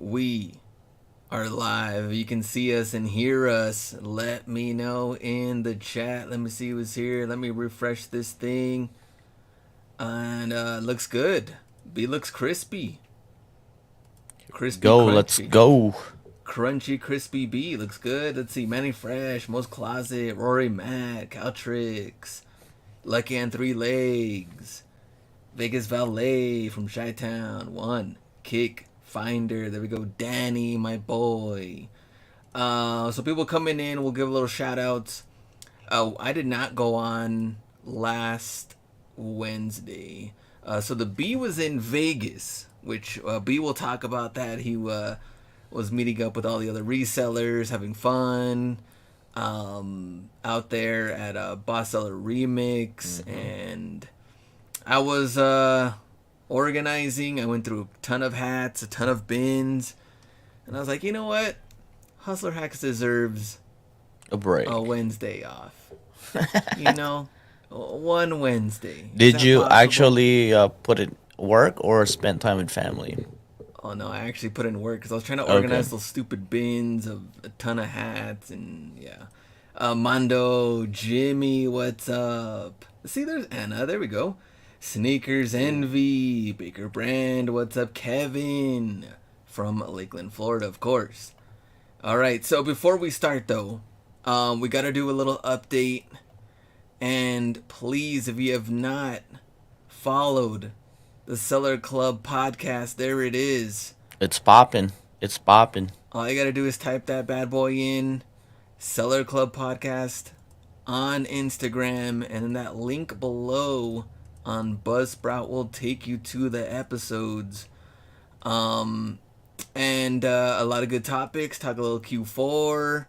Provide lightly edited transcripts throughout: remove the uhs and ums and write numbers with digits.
We are live. You can see us and hear us. Let me know in the chat. Let me see who's here. Let me refresh this thing. And looks good. B looks crispy. Crispy, Let's crunchy. go. Crunchy, crispy B looks good. Let's see. Manny Fresh, Most Closet, Rory Matt, Caltrix, Lucky and Three Legs, Vegas Valet from Chi-Town. One. Kick Finder. There we go. Danny, my boy. So people coming in, we'll give a little shout outs. I did not go on last Wednesday. So the B was in Vegas, which B will talk about that. He was meeting up with all the other resellers, having fun out there at Boss Seller Remix. And I was organizing. I went through a ton of hats, a ton of bins. And I was like, you know what? Hustler Hacks deserves A break. a Wednesday off. You know, one Wednesday. Is Did that you possible? actually put in work or spend time with family? Oh no, I actually put in work because I was trying to organize Okay. those stupid bins of a ton of hats and yeah. Mondo, Jimmy, what's up? See, there's Anna. There we go. Sneakers Envy, Baker Brand, what's up? Kevin from Lakeland, Florida, of course. All right, so before we start though, we got to do a little update. And please, if you have not followed the Seller Club podcast, there it is. It's popping. It's popping. All you got to do is type that bad boy in, Seller Club podcast on Instagram, and then that link below on Buzzsprout will take you to the episodes. And a lot of good topics. Talk a little Q4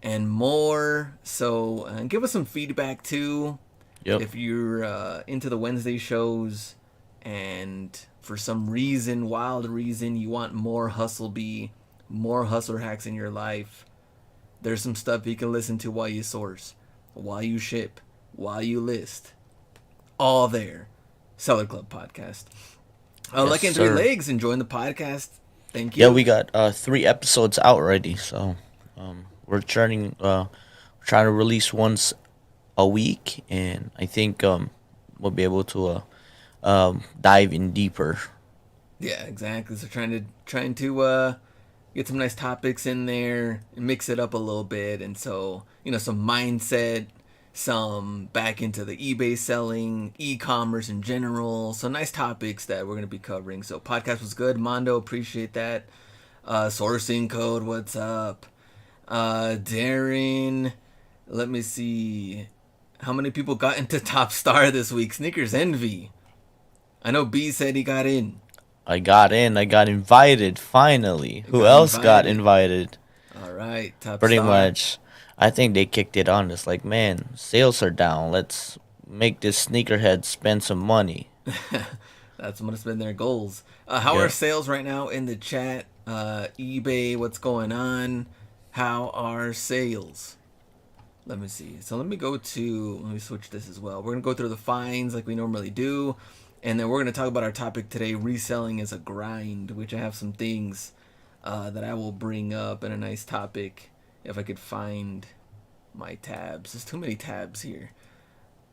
and more. So give us some feedback too. Yep. If you're into the Wednesday shows and for some reason, wild reason, you want more hustle bee, more hustler hacks in your life, there's some stuff you can listen to while you source, while you ship, while you list. All there. Seller Club podcast. Yes, Lucky and Three sir. Legs enjoying the podcast. Thank Yeah, you. we got 3 episodes out already, so we're trying to release once a week, and I think we'll be able to dive in deeper. Yeah, exactly. So trying to get some nice topics in there and mix it up a little bit, and so some mindset, some back into the eBay selling, e-commerce in general. So nice topics that we're gonna be covering. So podcast was good, Mondo. Appreciate that. Sourcing code, what's up? Darren, let me see. How many people got into Top Star this week? Sneakers Envy. I know B said he got in. I got in. I got invited finally. Who Got else got invited. invited? All right, Top Pretty Star. much. I think they kicked it on. It's like, man, sales are down. Let's make this sneakerhead spend some money. That's what has been their goals. How are Yeah. sales right now in the chat? eBay, what's going on? How are sales? Let me see. So let me switch this as well. We're going to go through the finds like we normally do. And then we're going to talk about our topic today, reselling is a grind, which I have some things that I will bring up in a nice topic if I could find my tabs. There's too many tabs here.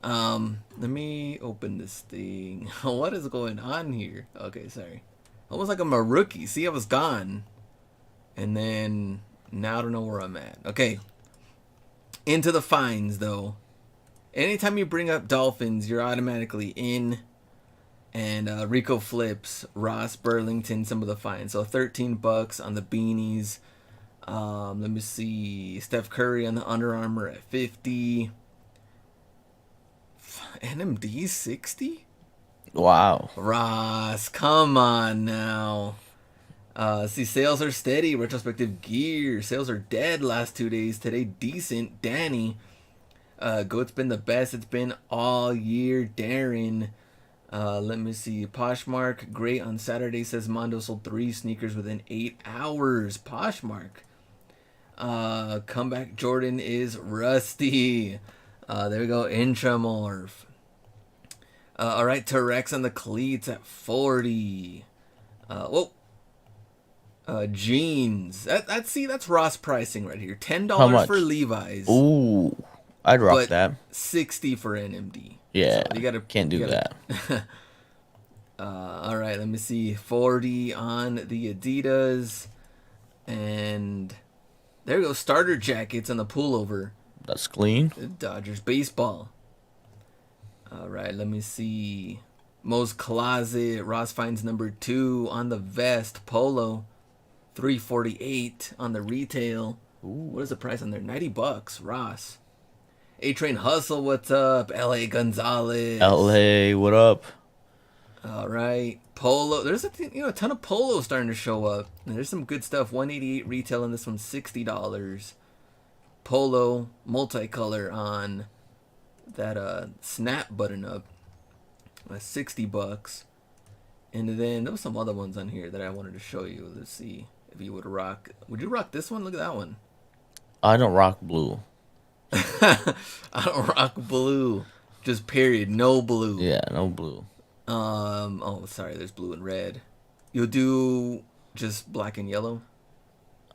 Let me open this thing. What is going on here? Okay, sorry. Almost like I'm a rookie. See, I was gone. And then now I don't know where I'm at. Okay. Into the fines, though. Anytime you bring up Dolphins, you're automatically in. And Rico Flips, Ross Burlington, some of the fines. So $13 on the beanies. Let me see. Steph Curry on the Under Armour at 50. NMD 60? Wow. Ross, come on now. See, sales are steady. Retrospective gear. Sales are dead last 2 days. Today, decent. Danny. Goat's been the best it's been all year. Darren. Let me see. Poshmark, great on Saturday, says Mondo sold 3 sneakers within 8 hours. Poshmark. Comeback Jordan is rusty. There we go. Intramorph. All right, T-Rex on the cleats at 40. Whoa. Jeans. That's Ross pricing right here. ten How dollars for much? Levi's, Ooh, I'd rock but that. 60 for NMD. Yeah, So you gotta can't you do that. gotta. All right, let me see. 40 on the Adidas, and there we go. Starter jackets on the pullover. That's clean. Dodgers baseball. All right, let me see. Mo's Closet. Ross finds number 2 on the vest polo. 348 on the retail. What is the price on there? $90. Ross. A Train Hustle. What's up? L.A. Gonzalez. LA, what up? All right, polo. There's a ton of polos starting to show up. And there's some good stuff. 188 retail, and this one's $60. Polo multicolor on that snap button up. $60. And then there was some other ones on here that I wanted to show you. Let's see if you would rock. Would you rock this one? Look at that one. I don't rock blue. I don't rock blue. Just period. No blue. Yeah, no blue. Oh, sorry. There's blue and red. You'll do just black and yellow.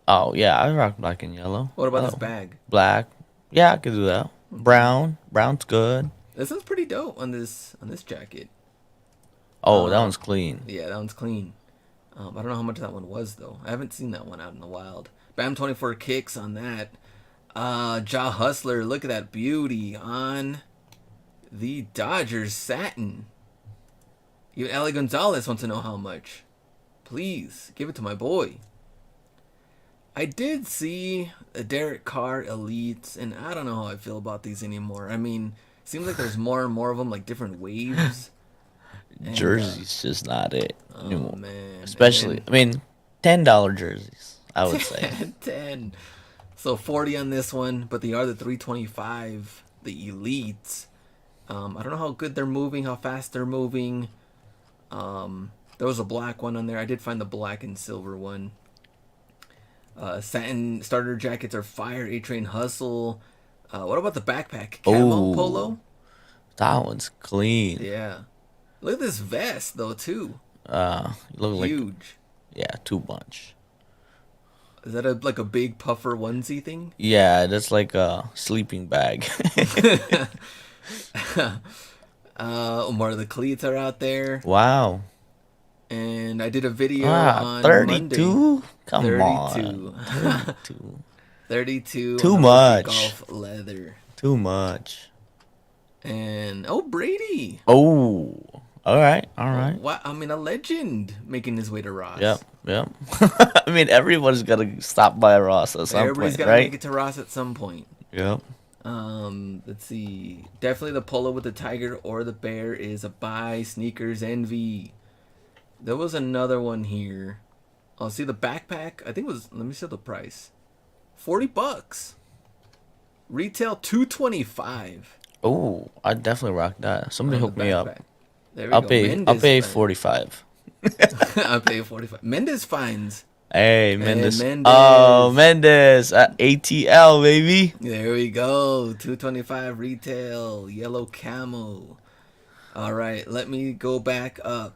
Oh yeah, I rock black and yellow. What about Oh, this bag? black. Yeah, I could do that. Brown. Brown's good. This one's pretty dope on this jacket. Oh, that one's clean. Yeah, that one's clean. I don't know how much that one was though. I haven't seen that one out in the wild. Bam 24 kicks on that. Ja Hustler, look at that beauty on the Dodgers satin. Even L.A. Gonzalez wants to know how much. Please, give it to my boy. I did see a Derek Carr Elites, and I don't know how I feel about these anymore. I mean, it seems like there's more and more of them, like different waves. And, Jersey's just not it anymore. oh, man. Especially, I mean, $10 jerseys, I would say. 10. So 40 on this one, but they are the 325, the Elites. I don't know how good they're moving, how fast they're moving. There was a black one on there. I did find the black and silver one. Satin starter jackets are fire. A-Train Hustle. What about the backpack? Camo polo? That one's clean. Yeah. Look at this vest, though, too. Look like, Huge. yeah, too much. Is that like a big puffer onesie thing? Yeah, that's like a sleeping bag. More of the cleats are out there. Wow. And I did a video Ah, on 32? Monday. Come 32. on. 32. 32. Too on the much. Golf leather. Too much. And, Brady. Oh. All right. All right. What? I mean, a legend making his way to Ross. Yep. I mean, everybody's got to stop by Ross at some Everybody's point, got to right? make it to Ross at some point. Yep. Let's see. Definitely the polo with the tiger or the bear is a buy. Sneakers envy. There was another one here. Oh, see the backpack? I think it was. Let me see the price. $40. Retail $225. Oh, I'd definitely rock that. Somebody hook me up. There we I'll go. pay. I'll Mendes pay finds- 45. I'll pay 45. Mendes finds. Hey, Mendes. Mendes. Oh, Mendes at ATL, baby. There we go. $225 retail. Yellow camo. All right, let me go back up.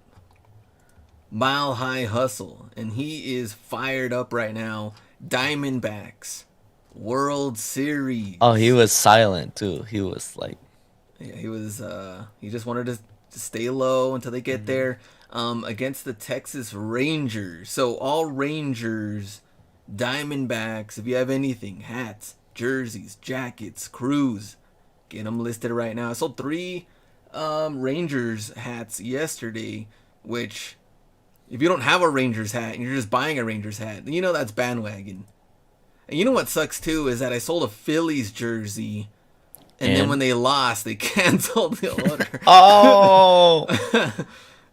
Mile High Hustle, and he is fired up right now. Diamondbacks, World Series. Oh, he was silent too. He was like, Yeah, he was. He just wanted to stay low until they get there. Against the Texas Rangers. So all Rangers, Diamondbacks. If you have anything, hats, jerseys, jackets, crews, get them listed right now. I sold 3 Rangers hats yesterday, which. If you don't have a Rangers hat and you're just buying a Rangers hat, then you know that's bandwagon. And you know what sucks too is that I sold a Phillies jersey, and then when they lost, they canceled the order. oh,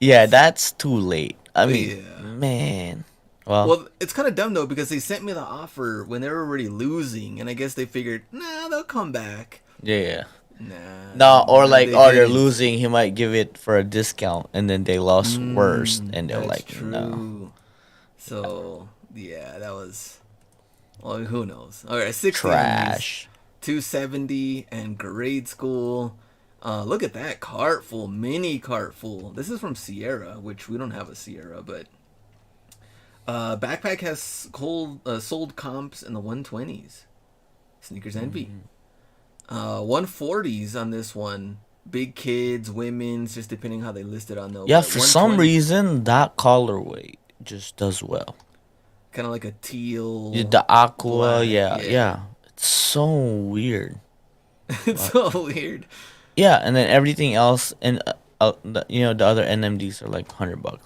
yeah, that's too late. I mean, Yeah. man. Well, Well, it's kind of dumb though because they sent me the offer when they were already losing, and I guess they figured, nah, they'll come back. yeah. Nah. No, or like, they oh, they're didn't. losing. He might give it for a discount, and then they lost worse, and they're That's like, true. no, So yeah, that was. Well, who knows? All right, 60 trash. 270 and grade school. Look at that cart full, mini cart full. This is from Sierra, which we don't have a Sierra, but Backpack has sold comps in the 120s. Sneakers Envy. 140s on this one. Big kids, women's, just depending how they list it on though. Yeah, But for some 120, reason that colorway just does well. kind of like a Yeah, teal, the aqua, black. yeah, Yeah, yeah. It's so weird. it's But so weird. yeah, and then everything else, and the other NMDs are like $100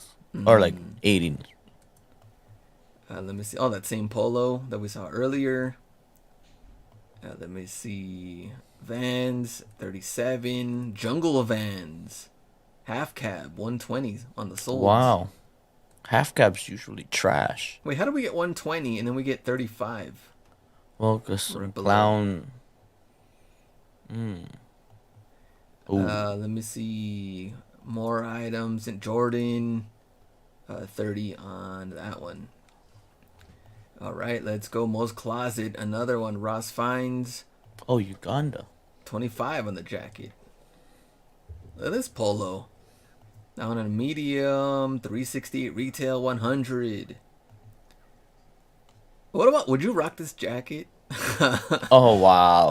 or like Mm. 80. Let me see. Oh, that same polo that we saw earlier. Let me see. Vans 37. Jungle Vans. Half cab 120 on the solds. Wow, half caps usually trash. Wait, how do we get 120 and then we get 35 Well, cause right some below? clown. Mm. Ooh. Let me see. More items. St. Jordan. 30 on that one. All right, let's go. Most Closet. Another one. Ross Finds. Oh, Uganda. 25 on the jacket. Look at this polo. Down in a medium. 368 retail 100. What about, would you rock this jacket? Oh wow.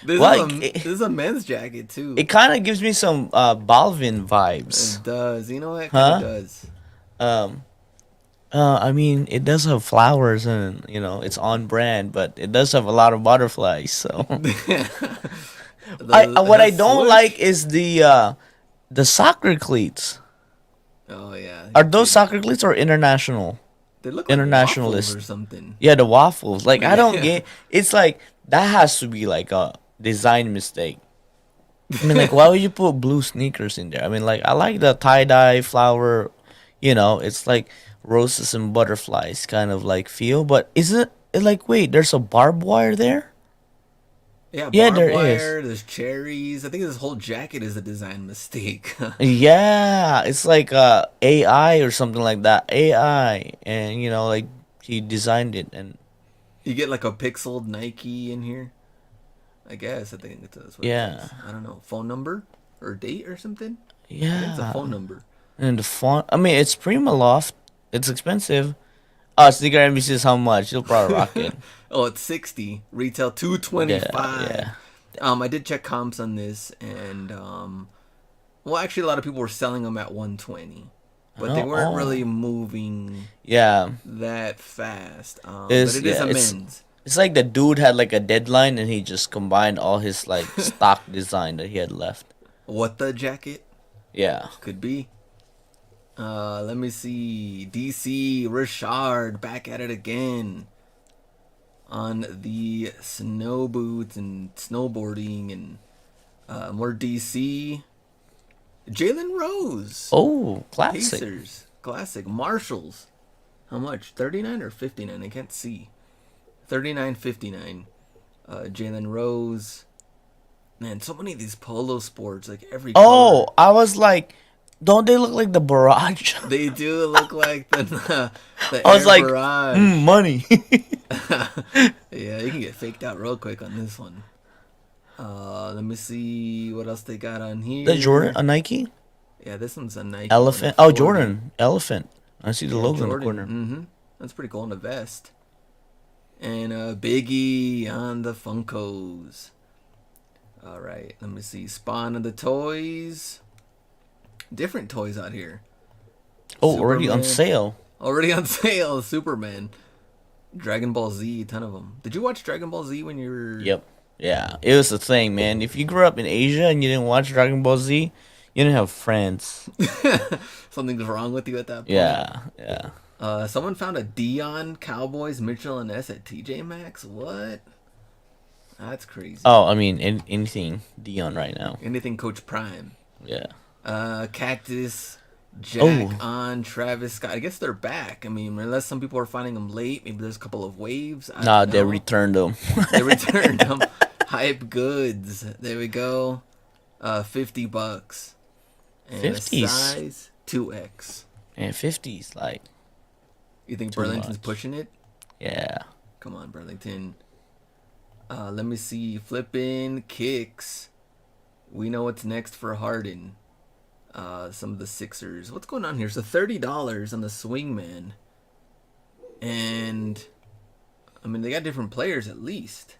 This is Like a this is a men's jacket too. it kind of gives me some Balvin vibes, It does. You know what? It kind of huh? does. Um. I mean, it does have flowers and it's on brand, but it does have a lot of butterflies. So, The what I has don't swoosh. like is the soccer cleats. Oh yeah, Are those dude. soccer cleats or international? They look like waffles or Internationalist. something. Yeah, the waffles. Like I don't Yeah. get. It's like that has to be like a design mistake. I mean, like, why would you put blue sneakers in there? I mean, like, I like the tie dye flower, it's like roses and butterflies kind of like feel, but isn't it like, wait, there's a barbed wire there? Yeah, Yeah, barbed there is. wire. There's cherries. I think this whole jacket is a design mistake. Yeah, it's like AI or something like that. AI, and like he designed it, and You get like a pixeled Nike in here. I guess I think that's what it yeah, says. I don't know. Phone number or date or something. I think it's a yeah, phone number. and the font. I mean, it's Prima Loft. It's expensive. Oh, Sneaker NBC is how much? You'll probably rock it. Oh, it's 60. Retail Yeah, 225. yeah. I did check comps on this, and well, actually, a lot of people were selling them at 120, but they Oh, weren't really oh. moving Yeah. that fast. But Is it is yeah, a it's men's. it's like the dude had like a deadline and he just combined all his like stock design that he had left. What the jacket Yeah. could be. Let me see. DC Richard back at it again on the snow boots and snowboarding and more DC. Jalen Rose, Oh, classic. Pacers, classic. Marshalls, how much? 39 or 59? I can't see. 39.59. Jalen Rose. Man, so many of these polo sports, like every Oh, color. I was like, don't they look like the barrage? They do look like the the I was Air like, Barrage. money. Yeah, you can get faked out real quick on this one. Let me see what else they got on The Jordan, here. a Nike Yeah, this one's a Nike one elephant. at Oh, 40. Jordan elephant. I see the Yeah, logo in the Jordan. corner. Mm-hmm. That's pretty cool on the vest. And Biggie on the Funkos. All right, let me see. Spawn of the toys. Different toys out here. Oh, already on Superman. sale. Already on sale. Superman. Dragon Ball Z. Ton of them. Did you watch Dragon Ball Z when you were... Yep. Yeah, it was the thing, man. If you grew up in Asia and you didn't watch Dragon Ball Z, you didn't have friends. Something's wrong with you at that point? Yeah, yeah. Someone found a Dion Cowboys Mitchell and S at TJ Maxx. What? That's crazy. Oh, I mean, anything Dion right now. Anything Coach Prime. Yeah. Cactus, Jack Oh, on Travis Scott. I guess they're back. I mean, unless some people are finding them late, maybe there's a couple of waves. I nah, don't they know. returned them. They returned them. Hype goods. There we go. $50. And a 50s. size 2X. And 50s, like, You think too Burlington's much. pushing it? Yeah. Come on, Burlington. Let me see. Flipping kicks. We know what's next for Harden. Some of the Sixers. What's going on here? So $30 on the Swingman. And I mean, they got different players at least.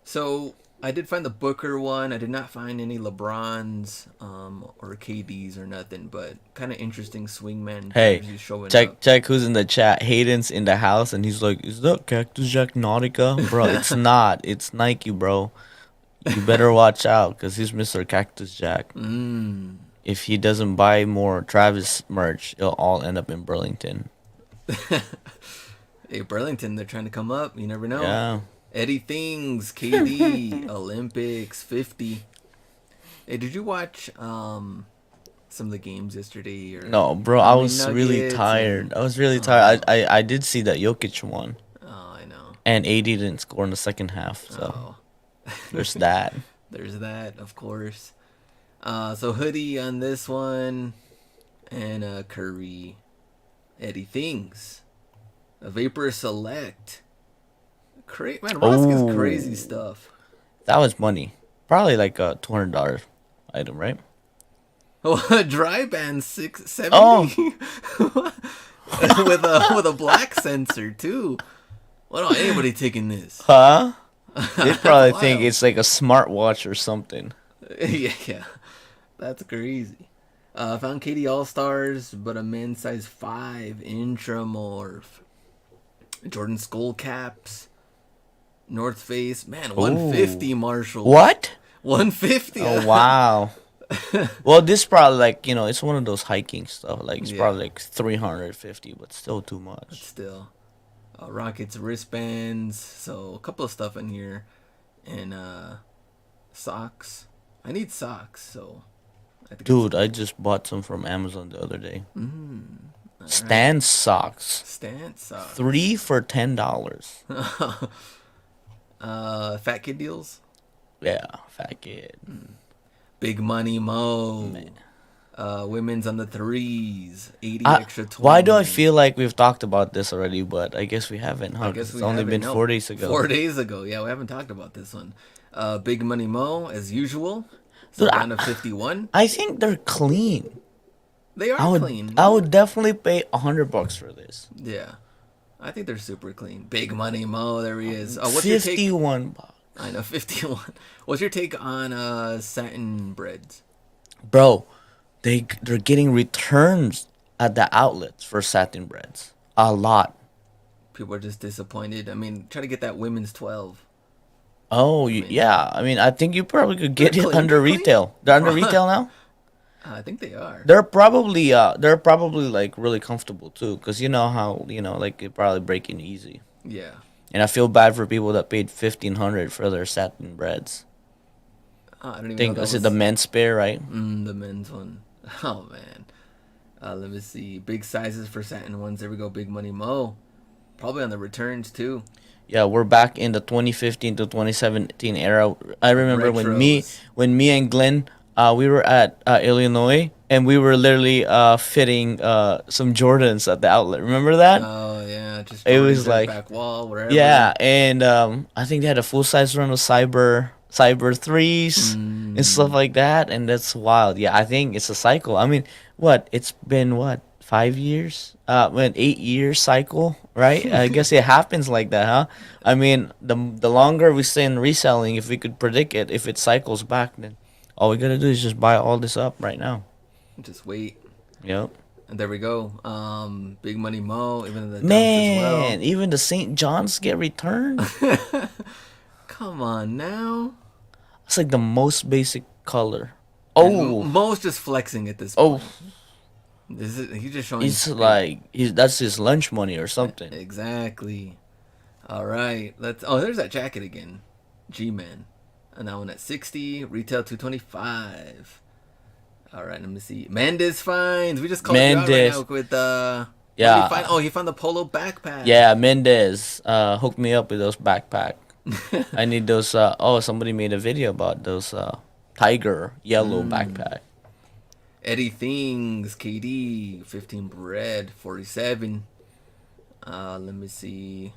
So I did find the Booker one. I did not find any LeBrons or KDs or nothing, but kind of interesting swingman Hey, jerseys showing up. check who's in the chat. Hayden's in the house, and he's like, "Is that Cactus Jack Nautica, bro? It's not. It's Nike, bro. You better watch out, cause he's Mr. Cactus Jack. Mm. If he doesn't buy more Travis merch, it'll all end up in Burlington. Hey, Burlington, they're trying to come up. You never know. Yeah. Eddie Things, KD, Olympics, 50. Hey, did you watch some of the games yesterday? Or No, bro, I how many was really Nuggets? tired. And, I was really tired. I did see that Jokic won, I know. and AD didn't score in the second half. So Oh. there's that. There's that, of course. So hoodie on this one, and Curry, Eddie Things, a Vapor Select. Man, Ross gets crazy Oh, stuff. that was money. Probably like a $200 item, right? Oh, a dry band 670 Oh, with a black sensor too. What don't anybody taking this? huh? They That's probably think wild. it's like a smartwatch or something. Yeah, that's crazy. Found KD All Stars, but a men's size 5 intramorph. Jordan Skull Caps, North Face. Man, Oh, 150 Marshall. what? 150. Oh wow. Well, this probably like it's one of those hiking stuff. Like it's Yeah, probably like 350, but still too but much. still. Rockets wristbands. So a couple of stuff in here, and socks. I need socks, so I have to get Dude, some. I just bought some from Amazon the other day. All right, Stan socks, stance socks. 3 for $10. Fat kid deals. Yeah, fat kid. Big money mo. Man. Women's on the threes. 80 I extra Why do I 20. feel like we've talked about this already, but I guess we haven't, I huh? Because guess it's we only haven't. been No, 4 days ago. 4 days ago. Yeah, we haven't talked about this one. Big money mo as usual. So Dude, down to 51. I think they're clean. They I are would clean. I would definitely pay $100 for this. Yeah, I think they're super clean. Big money mo. There he is. What's your take? 51 bucks. I know 51. What's your take on satin breads? Bro, they're getting returns at the outlets for satin breads. A lot. People are just disappointed. I mean, try to get that women's 12. Oh, I mean, yeah. I mean, I think you probably could they're get it clean. under They're clean. retail. They're under retail now? I think they are. They're probably like really comfortable too, cuz you know how, like it probably breaking easy. Yeah. And I feel bad for people that paid 1,500 for their satin breads. I don't even know Think that is it the was men's pair, right? the men's one. Oh man. Let me see. Big sizes for satin ones. There we go. Big money mo. Probably on the returns too. Yeah, we're back in the 2015 to 2017 era. I remember Retros. when me and Glenn we were at Illinois, and we were literally fitting some Jordans at the outlet. Remember that? Oh yeah, just It Jordans was right like, back wall yeah, wherever. and I think they had a full size run of cyber threes and stuff Mm, like that, and that's wild. Yeah, I think it's a cycle. I mean, what? It's been what, 5 years? When 8 years cycle, right? I guess it happens like that, huh? I mean, the longer we stay in reselling, if we could predict it, if it cycles back, then all we gotta do is just buy all this up right now. just wait. Yep. And there we go. Big money mo. Even in the dunks as well. Man, even the St. John's get returned. Come on now. It's like the most basic color. Oh, Mo's just flexing at this oh, point. He's just showing his it's great. like that's his lunch money or something. Exactly. All right. Let's. Oh, there's that jacket again. G-Man. And that one at 60. Retail 225. All right. Let me see. Mendez finds. We just called you out right Mendez, now with what did he find? yeah, Oh, he found the polo backpack. yeah, Mendez, hooked me up with those backpack. I need those. Oh, somebody made a video about those tiger yellow backpack. Eddie Things. KD. 15 bread. 47. Let me see.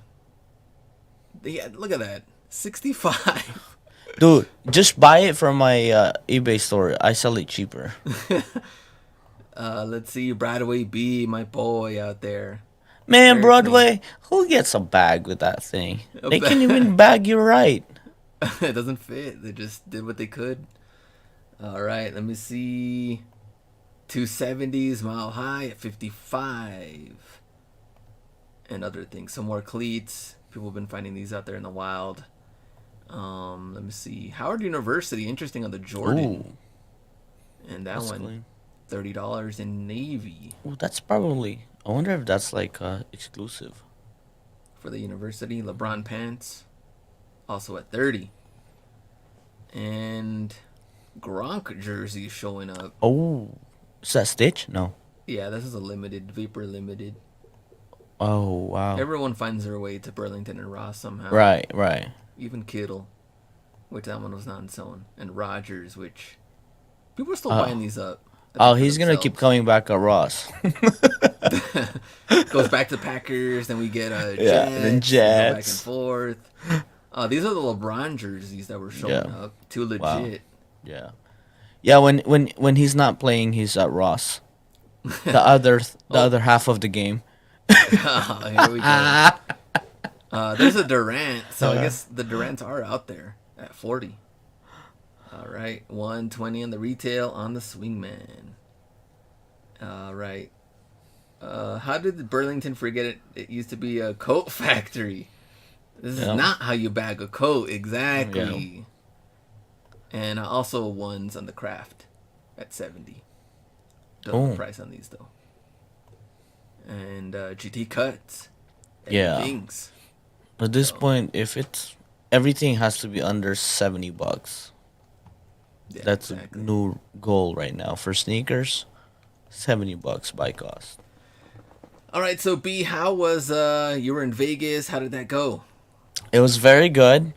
Yeah, look at that. 65. Dude, just buy it from my eBay store. I sell it cheaper. Let's see. Bradway B, my boy out there. Man, Very clean. Broadway, who gets a bag with that thing? A They can't even ba- bag you right. it doesn't fit. They just did what they could. All right, let me see. 270s mile high at 55 and other things. Some more cleats. People have been finding these out there in the wild. Let me see. Howard University, interesting on the Jordan. Ooh, And that that's one, clean. $30 in Navy Ooh, that's probably. I wonder if that's like exclusive. for the university. LeBron pants, also at 30. And Gronk jersey showing up. Oh, is that Stitch? No. Yeah, this is a limited, Vapor limited. Oh, wow. Everyone finds their way to Burlington and Ross somehow. Right, right. Even Kittle, which that one was not sewn. And Rogers, which people are still Uh, buying these up, I oh, think, for he's gonna keep themselves. coming back at Ross. Goes back to Packers, then we get Yeah, then Jets. They go back and Jets. forth. These are the LeBron jerseys that were showing Yeah. up. Too Wow. legit. Yeah. Yeah. When he's not playing, he's at Ross. The Oh, other half of the game. here we go. There's a Durant, so I guess the Durants are out there at 40. All right, 120 on the retail on the swingman. All right. How did Burlington forget it? It used to be a coat factory. This is Yeah. not how you bag a coat Yeah. exactly. And also ones on the craft at 70. Don't know the Oh. price on these though. And GT cuts and Yeah. things. At this So point, if it's everything has to be under $70. yeah, That's a exactly. new goal right now for sneakers. $70 by cost. All right, so B, how was you were in Vegas? How did that go? It was very good.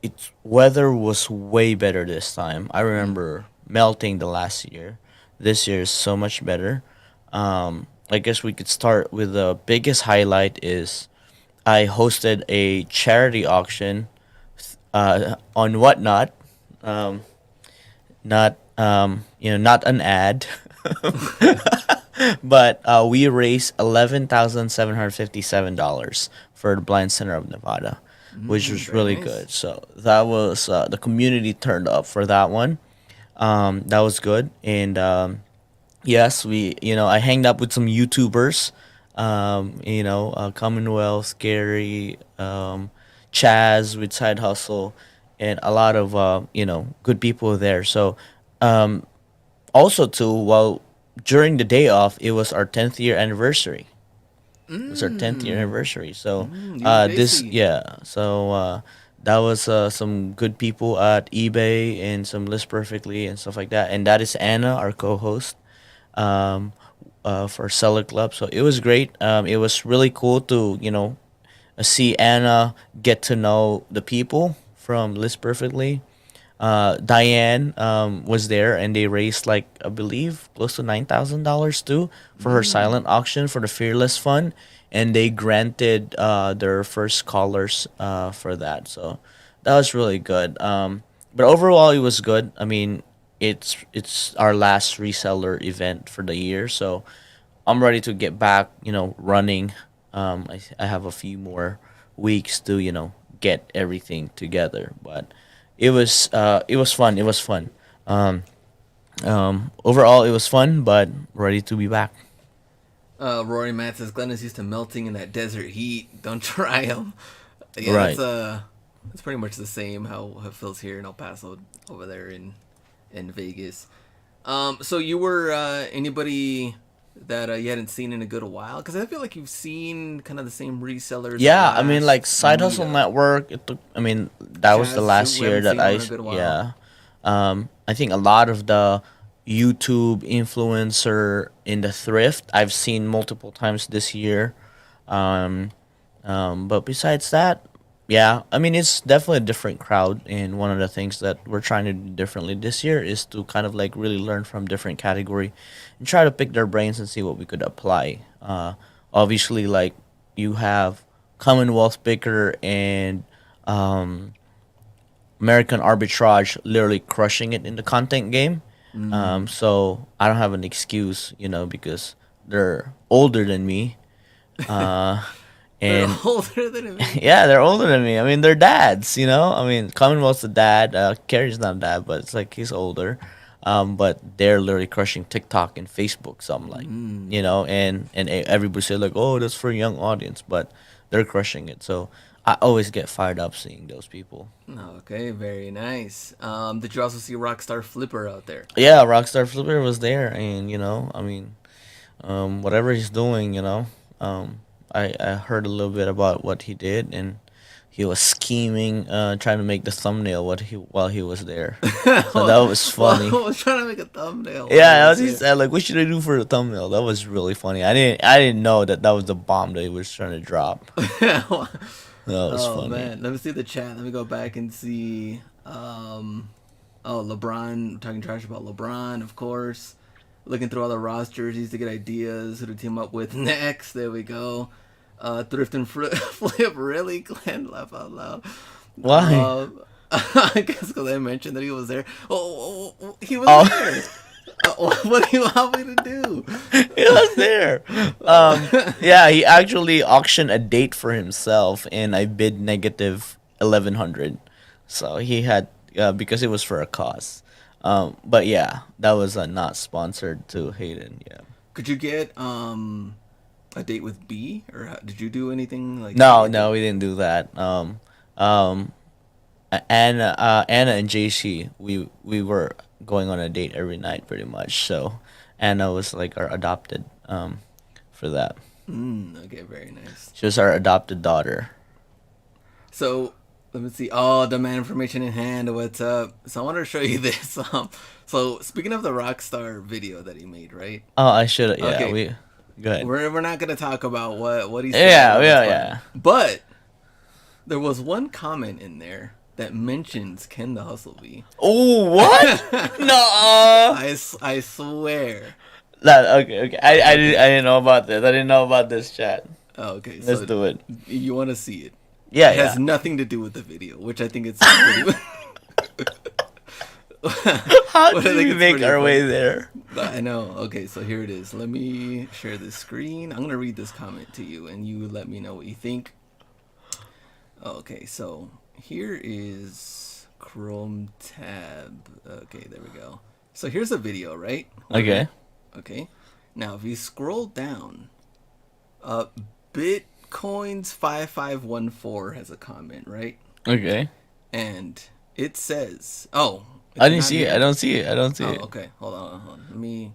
Its weather was way better this time. I Mm. remember melting the last year. This year is so much better. I guess we could start with the biggest highlight is I hosted a charity auction on Whatnot. Um, not not an ad, but we raised $11,757 for the Blind Center of Nevada, which was Very really nice. good. So that was the community turned up for that one. That was good, and yes, I hanged up with some YouTubers, Commonwealth, Scary, Chaz with Side Hustle, and a lot of good people there. So also too, well, during the day off, it was our 10th year anniversary. It was our 10th year Mm. anniversary. So You and this JC. yeah, so that was some good people at eBay and some List Perfectly and stuff like that. And that is Anna, our co-host, um, for Seller Club. So it was great. It was really cool to see Anna get to know the people from List Perfectly. Diane was there, and they raised like I believe close to $9,000 too for her Mm. silent auction for the Fearless Fund, and they granted their first callers for that. So that was really good. But overall, it was good. I mean, it's our last reseller event for the year, so I'm ready to get back, running. I have a few more weeks to, get everything together. But it was fun. It was fun. Overall, it was fun, but ready to be back. Rory Matt says Glenn is used to melting in that desert heat. Don't try them. Yeah, Right. that's pretty much the same how it feels here in El Paso over there in Vegas. So you were anybody that you hadn't seen in a good while? Because I feel like you've seen kind of the same resellers the Yeah, I mean, last like Side Hustle meetup. Network. It took. I mean, that was the Chaz, last we year haven't that seen him in a good while. yeah. I think a lot of the YouTube influencer in the thrift I've seen multiple times this year. Um, but besides that, yeah, I mean, it's definitely a different crowd. And one of the things that we're trying to do differently this year is to kind of like really learn from different category and try to pick their brains and see what we could apply. Obviously, like you have Commonwealth Picker and um, American Arbitrage literally crushing it in the content game. Mm. So I don't have an excuse, because they're older than me, Uh, They're and older than me. yeah, they're older than me. I mean, they're dads, you know. I mean, Commonwealth's a dad. Carrie's not a dad, but it's like he's older. But they're literally crushing TikTok and Facebook. So I'm like, you Mm. know, and everybody say like, oh, that's for a young audience, but they're crushing it. So I always get fired up seeing those people. Okay, very nice. Did you also see Rockstar Flipper out there? Yeah, Rockstar Flipper was there, and you know, I mean, whatever he's doing, you know. I heard a little bit about what he did, and he was scheming, trying to make the thumbnail what he while he was there. So that was Well, I funny. was trying to make a thumbnail while he Yeah, was as he there. said, like, what should I do for the thumbnail? That was really funny. I didn't know that that was the bomb that he was trying to drop. That was Oh funny. man, let me see the chat. Let me go back and see. Oh, LeBron talking trash about LeBron, of course. Looking through all the Ross jerseys to get ideas who to team up with next. There we go. Thrift and flip, really? Glenn, laugh out loud. Why? I guess because I mentioned that he was there. He was Oh, there. What do you want me to do? he was there. Yeah, he actually auctioned a date for himself, and I bid negative 1100. So he had because it was for a cause. But yeah, that was not sponsored to Hayden. Yeah. Could you get a date with B, or did you do anything like to No, get the? no, we didn't do that. Um, Anna and JC, we were going on a date every night pretty much. So Anna was like our adopted for that. Okay, very nice. She was our adopted daughter. So let me see. Oh, demand information in hand. What's up? So I want to show you this. So speaking of the Rockstar video that he made, right? Oh, I should. Yeah, Okay, we. Good. we're not gonna talk about what he said Yeah, or what's yeah, funny, yeah. but there was one comment in there that mentions Ken the Hustle Bee. Oh, what? No. I swear. That okay, okay. I didn't know about this. I didn't know about this chat. Oh, okay, Let's so do it. you want to see it? Yeah, It has yeah. nothing to do with the video, which I think it's pretty. How What I did think we it's make pretty our way funny. there? I know. Okay, so here it is. Let me share this screen. I'm gonna read this comment to you, and you let me know what you think. Okay, so here is Chrome tab. Okay, there we go. So here's a video, right? Okay. Okay. Now, if you scroll down, uh, Bitcoins 5514 has a comment, right? Okay. And it says, "Oh, I it's didn't not see it. I here." don't see it. I don't see Oh, it. okay. Hold on. Let me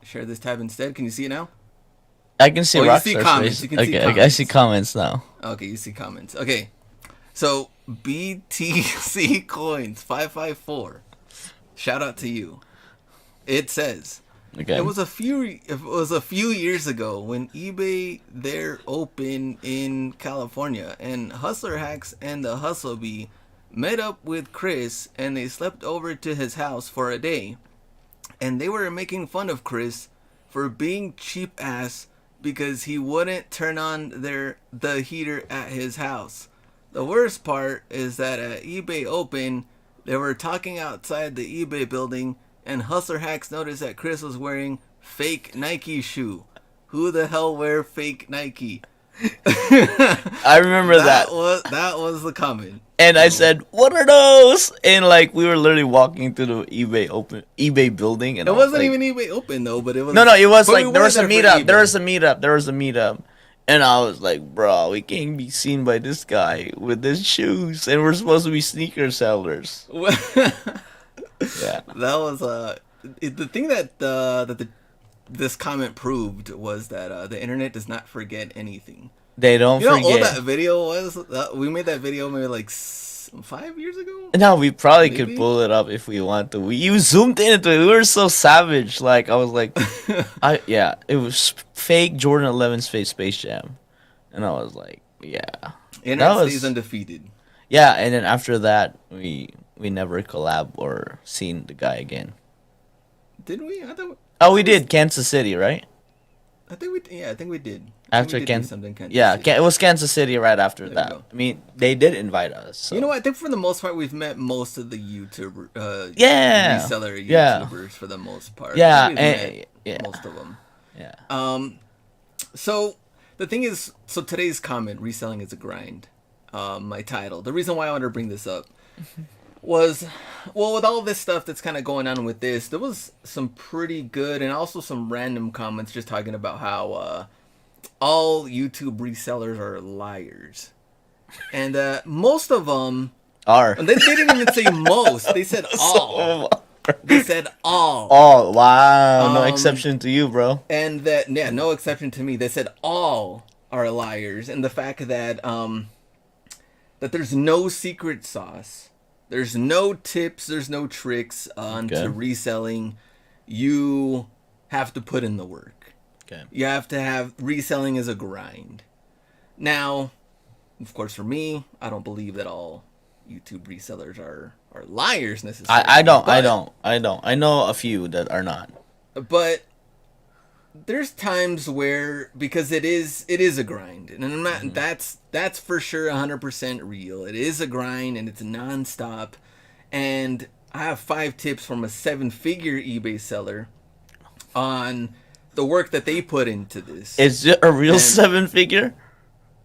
share this tab instead. Can you see it now? I can see Oh, you see Rockstar comments. Space. You can see Okay, okay, I see comments. comments now. Okay, you see comments. Okay, so BTC Coins 554. Shout out to you. It says Okay. it was a few years ago when eBay they're open in California and Hustler Hacks and the Hustle Bee met up with Chris and they slept over to his house for a day. And they were making fun of Chris for being cheap ass because he wouldn't turn on the heater at his house. The worst part is that at eBay Open, they were talking outside the eBay building, and Hustler Hacks noticed that Chris was wearing fake Nike shoe. Who the hell wear fake Nike? I remember that. That was the comment. And I So said, "What are those?" And like we were literally walking through the eBay building, and it I was wasn't like, even eBay Open though, but it was. "No, no, it was But we like there were was a there for meetup. There was eBay. a meetup. There was a meetup." And I was like, "Bro, we can't be seen by this guy with his shoes, and we're supposed to be sneaker sellers." Yeah, That was the thing that this comment proved was that the internet does not forget anything. they don't You know how old forget. that video was? We made that video maybe like 5 years ago, No, we probably could maybe. pull it up if we want to. You zoomed into it. We were so savage. Like I was like, yeah, it was fake Jordan 11's fake Space Jam, and I was like, yeah, that Internet stays was undefeated. yeah. And then after that, we never collab or seen the guy again. Did we? Oh, I we thought we did Kansas City, right? I think we yeah, I think we did. I think we After did do Kansas, something Kansas yeah, City. It was Kansas City right after There we that. go. I mean, they did invite us. You know So what? I think for the most part we've met most of the yeah, reseller yeah, YouTubers for the most part. I think yeah, we've met yeah, most of them. yeah. So the thing is, so today's comment, reselling is a grind. My title. The reason why I wanted to bring this up was, well, with all this stuff that's kind of going on with this, there was some pretty good and also some random comments just talking about how all YouTube resellers are liars, and most of them. Are. And they didn't even say most. They said all. So, They said all. oh wow, no exception to you, bro. And that, yeah, no exception to me. They said all are liars, and the fact that that there's no secret sauce, there's no tips, there's no tricks Okay. to reselling. You have to put in the work. Okay. You have to have reselling as a grind. Now, of course, for me, I don't believe that all YouTube resellers are liars necessarily. I know a few that are not. But there's times where, because it is a grind, and I'm not, that's for sure 100% real. It is a grind and it's nonstop. And I have 5 tips from a 7-figure eBay seller on the work that they put into this. Is it a real And 7-figure?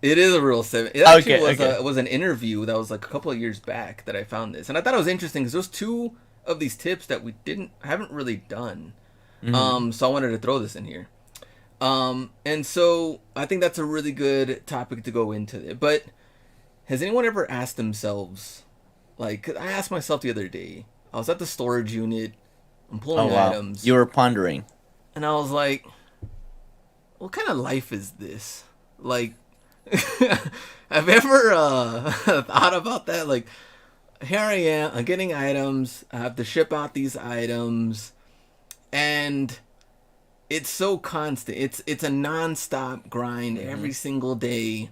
it is a real 7. It actually Okay. was an interview that was like a couple of years back that I found this, and I thought it was interesting because there's 2 of these tips that we haven't really done. So I wanted to throw this in here. And so I think that's a really good topic to go into it. But has anyone ever asked themselves, like, 'cause I asked myself the other day, I was at the storage unit, I'm Oh pulling wow, items, you were pondering. and I was like, what kind of life is this? Like, have you ever thought about that? Like, here I am, I'm getting items, I have to ship out these items, and it's so constant. It's a non-stop grind every single day.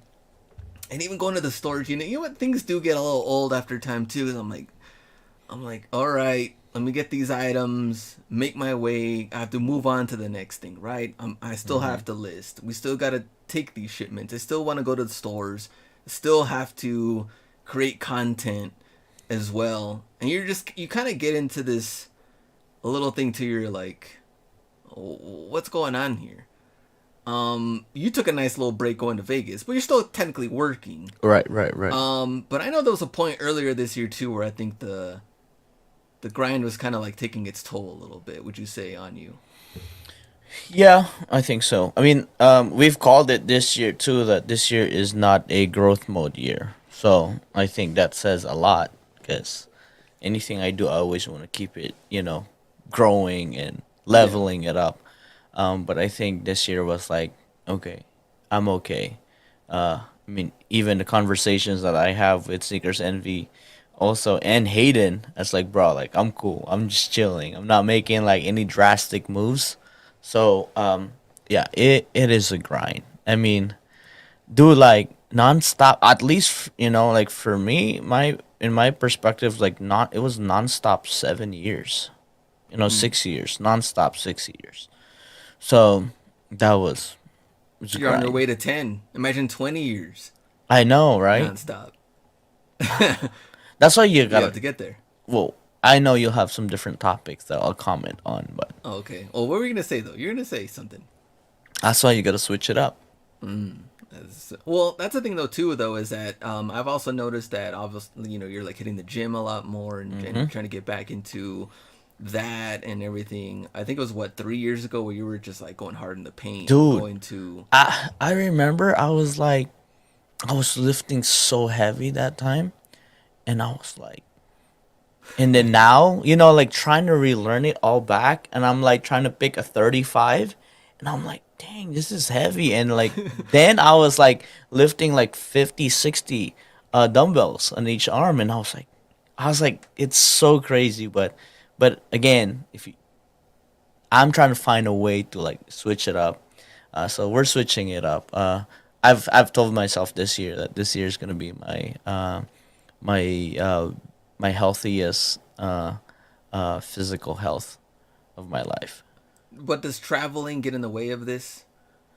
And even going to the storage unit, you know what? Things do get a little old after time too. And I'm like, all right, let me get these items, make my way. I have to move on to the next thing, right? I still have to list. We still got to take these shipments. I still want to go to the stores. I still have to create content as well. And you kind of get into this a little thing too. You're like, what's going on here? You took a nice little break going to Vegas, but you're still technically working. Right. But I know there was a point earlier this year too where I think the grind was kind of like taking its toll a little bit. Would you say on you? Yeah, I think so. I mean, we've called it this year too that this year is not a growth mode year. So I think that says a lot because anything I do, I always want to keep it, growing and Yeah. leveling it up. But I think this year was like, okay, I'm okay. I mean, even the conversations that I have with Seekers Envy, also and Hayden, it's like, bro, like I'm cool. I'm just chilling. I'm not making like any drastic moves. So, yeah, it is a grind. I mean, do like nonstop. At least like for me, in my perspective, like not it was nonstop 7 years. Mm. 6 years, nonstop 6 years. So that was a You're on your grind. way to 10. Imagine 20 years I know, right? nonstop. That's why you You have gotta. to get there. Well, I know you'll have some different topics that I'll comment on, but Oh, okay. Well, what were you gonna say though? You're gonna say something. that's why you gotta switch it up. Well, that's the thing though too though is that I've also noticed that obviously you're like hitting the gym a lot more and you're trying to get back into that and everything. I think it was what 3 years ago where you were just like going hard in the paint, Dude, going to I remember I was like I was lifting so heavy that time, and I was like, and then now like trying to relearn it all back, and I'm like trying to pick a 35, and I'm like, dang, this is heavy, and like then I was like lifting like 50, 60 dumbbells on each arm, and I was like, it's so crazy, but again, if you, I'm trying to find a way to like switch it up. So we're switching it up. I've told myself this year that this year is gonna be my my healthiest physical health of my life. But does traveling get in the way of this?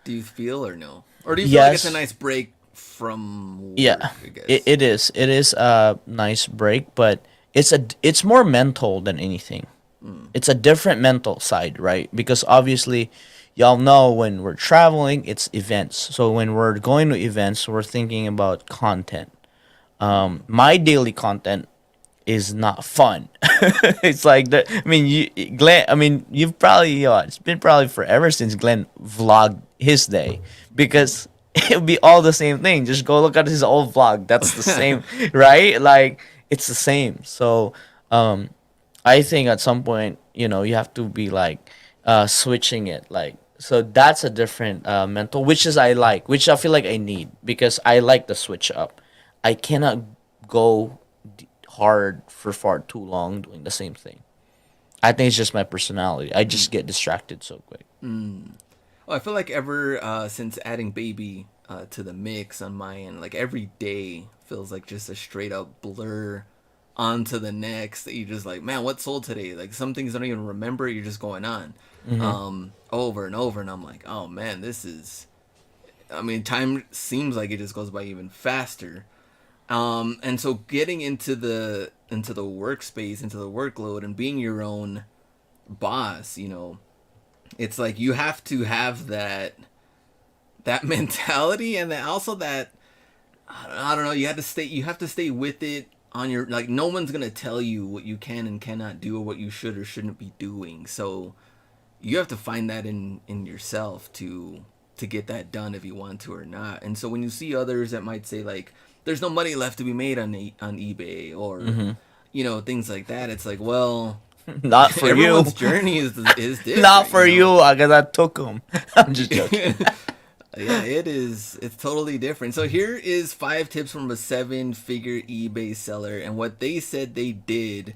Do you feel or no? Or do you feel like it's a Yes, nice break from work, yeah, I it, guess? it is. It is a nice break, but it's more mental than anything. It's a different mental side, right? Because obviously y'all know when we're traveling, it's events. So when we're going to events, we're thinking about content. My daily content is not fun. It's like the. I mean, Glenn. I mean, you've probably. It's been probably forever since Glenn vlogged his day because it would be all the same thing. Just go look at his old vlog. That's the same, right? Like it's the same. So, um, I think at some point, you have to be like, switching it. Like, so that's a different mental, which is I like, which I feel like I need because I like the switch up. I cannot go hard for far too long doing the same thing. I think it's just my personality. I just get distracted so quick. Well, I feel like ever since adding baby to the mix on my end, like every day feels like just a straight up blur onto the next. That you just like, man, what sold today? Like some things I don't even remember. You're just going on over and over, and I'm like, oh man, this is. I mean, time seems like it just goes by even faster. And so getting into the workspace, into the workload, and being your own boss, it's like you have to have that mentality, and then also that I don't know, you have to stay with it on your, like, no one's gonna tell you what you can and cannot do or what you should or shouldn't be doing. So you have to find that in yourself to get that done if you want to or not. And so when you see others that might say like there's no money left to be made on eBay or things like that, it's like, well, Not for you. everyone's journey is different. Not for you. I guess I took him. I'm just joking. Yeah, it is. It's totally different. So here is 5 tips from a 7-figure eBay seller and what they said they did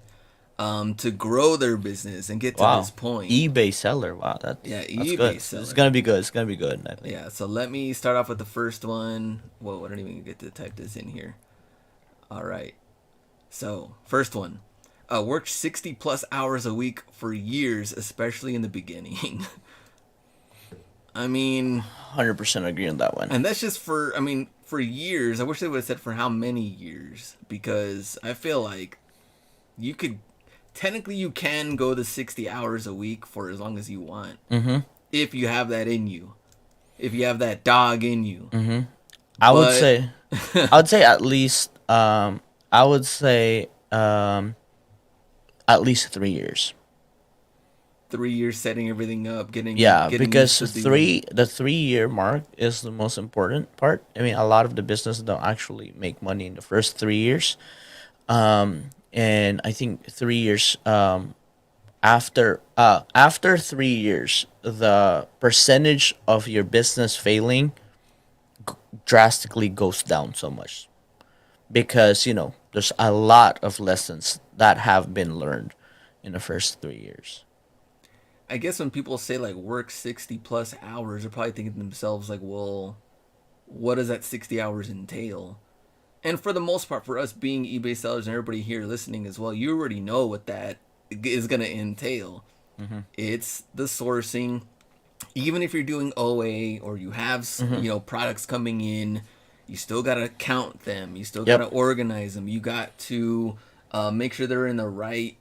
to grow their business and get to Wow. this point. eBay seller. Wow, Yeah, that's eBay good. seller. It's gonna be good. It's gonna be good. I think. Yeah, so let me start off with the first one. Whoa, I don't even get to type this in here. All right. So, first one. Worked 60 plus hours a week for years, especially in the beginning. I mean, 100% agree on that one. and that's just for years. I wish they would have said for how many years, because I feel like you could, technically, you can go to 60 hours a week for as long as you want. If you have that in you. If you have that dog in you. I would But- say, I would say at least, I would say, at least 3 years. 3 years setting everything up, getting Because used to doing- the 3 year mark is the most important part. I mean, a lot of the business don't actually make money in the first 3 years. And I think 3 years, after 3 years, the percentage of your business failing drastically goes down so much because there's a lot of lessons that have been learned in the first 3 years. I guess when people say like work 60 plus hours, they're probably thinking to themselves like, well, what does that 60 hours entail? And for the most part, for us being eBay sellers and everybody here listening as well, you already know what that is going to entail. It's the sourcing. Even if you're doing OA or you have products coming in, you still got to count them. You still got to organize them. You got to make sure they're in the right,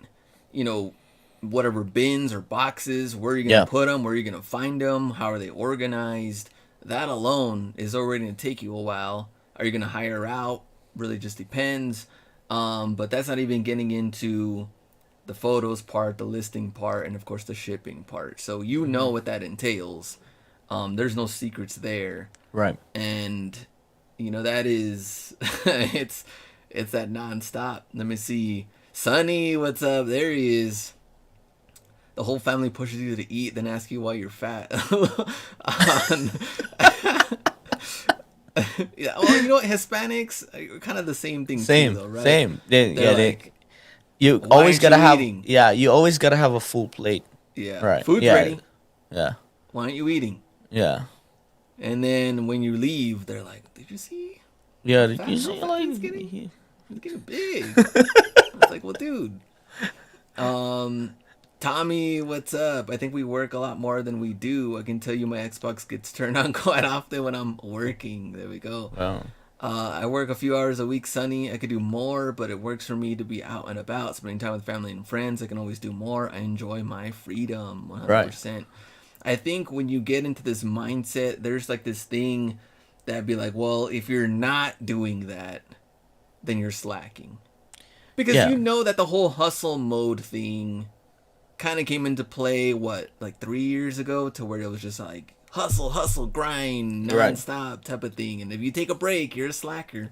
whatever bins or boxes, where you're going to put them, where you're going to find them, how are they organized. That alone is already going to take you a while. Are you going to hire out? Really just depends. But that's not even getting into the photos part, the listing part, and of course the shipping part. So you know what that entails. There's no secrets there. Right. And that is it's that nonstop. Let me see. Sonny, what's up? There he is. The whole family pushes you to eat, then ask you why you're fat. Yeah, well, what? Hispanics are kind of the same thing Same. too, though, right? Same. They're like, You "Why always aren't gotta you have. eating?" Yeah. You always gotta have a full plate. yeah, Right. food's Yeah. ready. Yeah. Why aren't you eating? Yeah. And then when you leave, they're like, "Did you see? Yeah. Did Fat- you how see fat like? he's getting? He's getting big." It's like, well, dude. Tommy, what's up? I think we work a lot more than we do. I can tell you my Xbox gets turned on quite often when I'm working. There we go. Wow. I work a few hours a week, Sonny. I could do more, but it works for me to be out and about, spending time with family and friends. I can always do more. I enjoy my freedom, 100%. I think when you get into this mindset, there's like this thing that'd be like, well, if you're not doing that, then you're slacking. Because Yeah, you know that the whole hustle mode thing kind of came into play, what, like 3 years ago, to where it was just like hustle, hustle, grind, right. nonstop type of thing. And if you take a break, you're a slacker.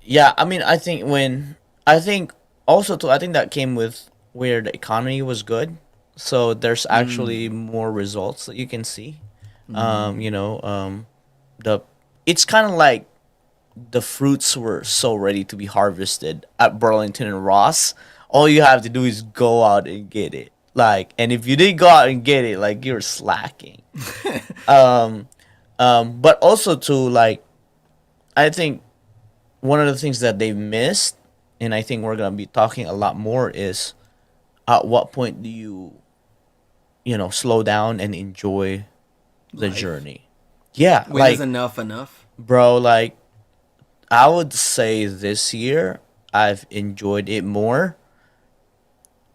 Yeah, I mean, I think also too, I think that came with where the economy was good, so there's actually Mm. more results that you can see. Mm. You know, the it's kind of like the fruits were so ready to be harvested at Burlington and Ross. All you have to do is go out and get it. Like, and if you didn't go out and get it, like you're slacking. Um, but also too, like I think one of the things that they missed, and I think we're gonna be talking a lot more, is at what point do you slow down and enjoy the Life. journey? Yeah, When is like enough enough? bro, like I would say this year I've enjoyed it more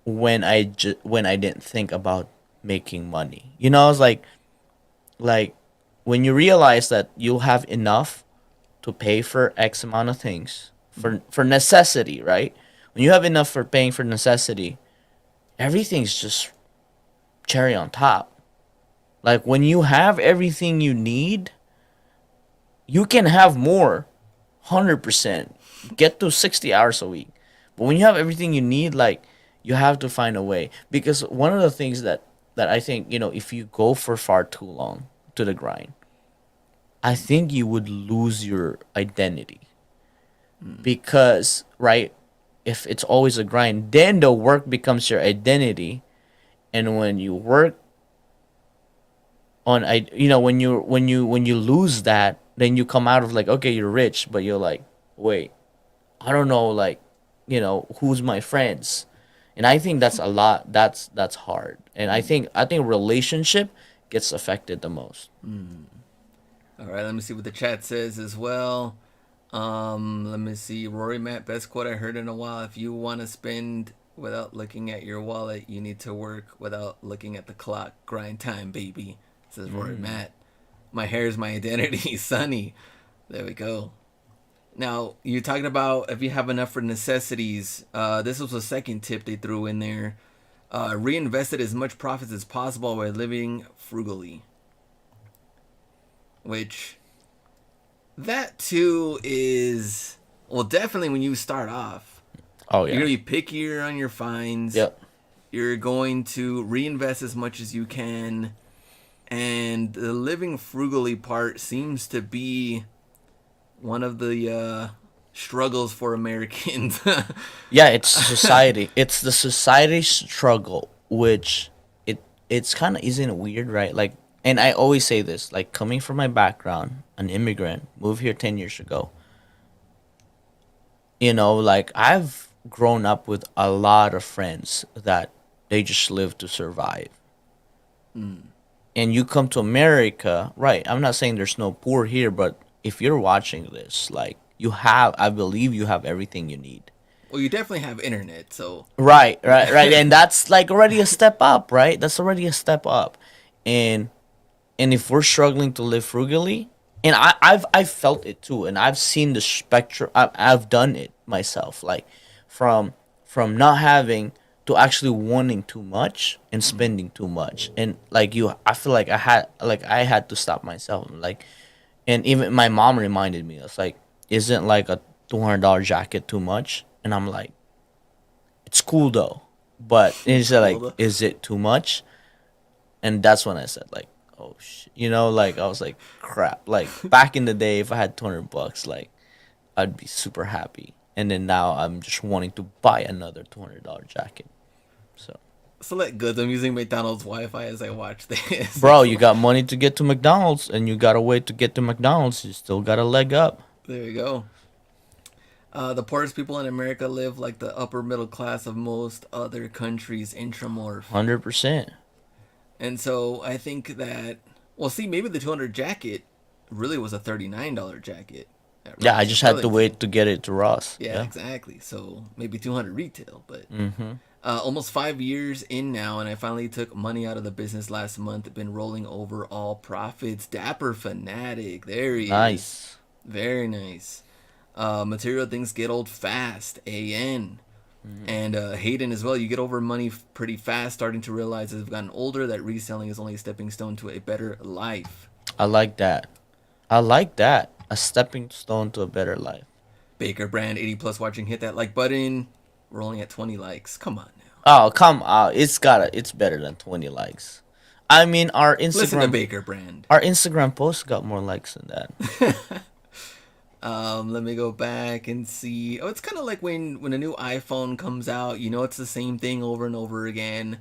when I didn't think about making money. You know, it's like when you realize that you'll have enough to pay for X amount of things for necessity, right? When you have enough for paying for necessity, everything's just cherry on top. Like when you have everything you need, you can have more, 100%. Get to 60 hours a week. But when you have everything you need, like you have to find a way because one of the things that I think, if you go for far too long to the grind, I think you would lose your identity because right if it's always a grind then the work becomes your identity and when you work on I when you lose that then you come out of like okay you're rich but you're like wait I don't know like who's my friends and I think that's a lot that's hard and I think relationship gets affected the most. All right, let me see what the chat says as well. Let me see. Rory Matt, best quote I heard in a while. If you want to spend without looking at your wallet, you need to work without looking at the clock. Grind time, baby. Says Rory Matt. My hair is my identity, Sunny. There we go. Now, you're talking about if you have enough for necessities. This was the second tip they threw in there. Reinvested as much profits as possible while living frugally. Which that too is, well, definitely when you start off, Oh you're yeah. gonna be pickier on your finds. Yep. You're going to reinvest as much as you can, and the living frugally part seems to be one of the struggles for Americans. Yeah, it's society. It's the society struggle, which it's kind of isn't it weird, right? Like, and I always say this, like coming from my background, an immigrant, moved here 10 years ago. Like I've grown up with a lot of friends that they just live to survive. And you come to America, right? I'm not saying there's no poor here, but if you're watching this, like I believe you have everything you need. Well, you definitely have internet, so Right, right, right, and that's like already a step up, right? That's already a step up, and if we're struggling to live frugally, and I've felt it too, and I've seen the spectrum. I've done it myself, like from not having to actually wanting too much and spending too much, and like I feel like I had to stop myself, like, and even my mom reminded me, it's like, isn't like a $200 jacket too much? And I'm like, it's cool though. But he it's said cool like, though. is it too much? And that's when I said like, oh shit. Like I was like, crap. Like back in the day, if I had $200, like I'd be super happy. And then now I'm just wanting to buy another $200 jacket. So, Select goods. I'm using McDonald's Wi-Fi as I watch this. bro, you got money to get to McDonald's, and you got a way to get to McDonald's. You still got a leg up. There you go. The poorest people in America live like the upper middle class of most other countries, intramorph. 100%. And so I think that, well, see, maybe the 200 jacket really was a $39 jacket at Yeah, I Ross just and had to Burlington. wait to get it to Ross. Yeah, Yeah. exactly. So maybe 200 retail, but Mm-hmm. Almost 5 years in now, and I finally took money out of the business last month. Been rolling over all profits. Dapper Fanatic, there he is. Nice. Very nice. Material things get old fast. AN. Hmm. And Hayden as well. You get over money pretty fast, starting to realize as I've gotten older that reselling is only a stepping stone to a better life. I like that. I like that. A stepping stone to a better life. Baker Brand 80 plus watching. Hit that like button. We're only at 20 likes. Come on now. Oh, come on. It's better than 20 likes. I mean, Listen to Baker Brand. Our Instagram post got more likes than that. Let me go back and see. Oh, it's kind of like when a new iPhone comes out. You know, it's the same thing over and over again.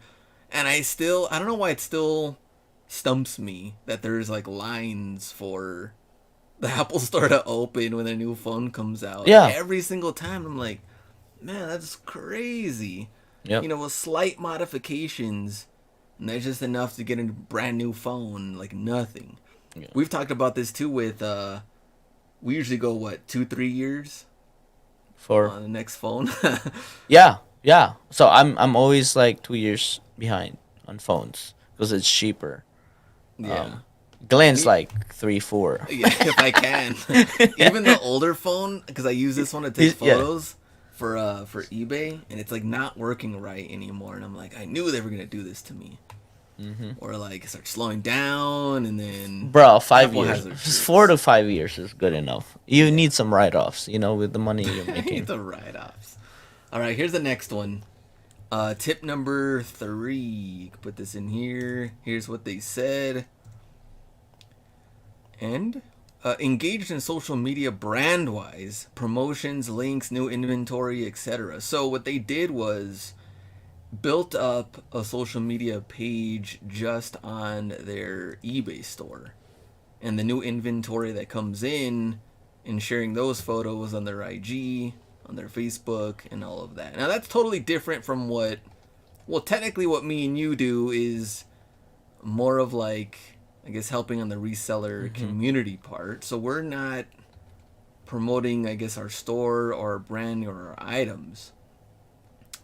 And I don't know why it still stumps me that there's like lines for the Apple Store to open when a new phone comes out. Yeah. Every single time, I'm like, man, that's crazy. Yep. You know, with slight modifications, and that's just enough to get a brand new phone. Like nothing. Yeah. We've talked about this too with we usually go what 2-3 years For on the next phone. yeah, yeah. So I'm always like 2 years behind on phones because it's cheaper. Yeah. Glenn's Me- like 3, 4. Yeah, if I can. Even the older phone, because I use this one to take Yeah. photos for eBay, and it's like not working right anymore. And I'm like, I knew they were gonna do this to me, or like start slowing down, and then Bro, five Apple has years. their Just tricks. 4 to 5 years is good enough. You need some write offs, with the money you're I hate making. the write-offs. All right, here's the next one. Tip number 3. You can put this in here. Here's what they said. And engaged in social media brand wise, promotions, links, new inventory, etc. So what they did was built up a social media page just on their eBay store. And the new inventory that comes in and sharing those photos on their IG, on their Facebook, and all of that. Now that's totally different from well, technically what me and you do is more of like, I guess, helping on the reseller community part. So we're not promoting, I guess, our store or our brand or our items.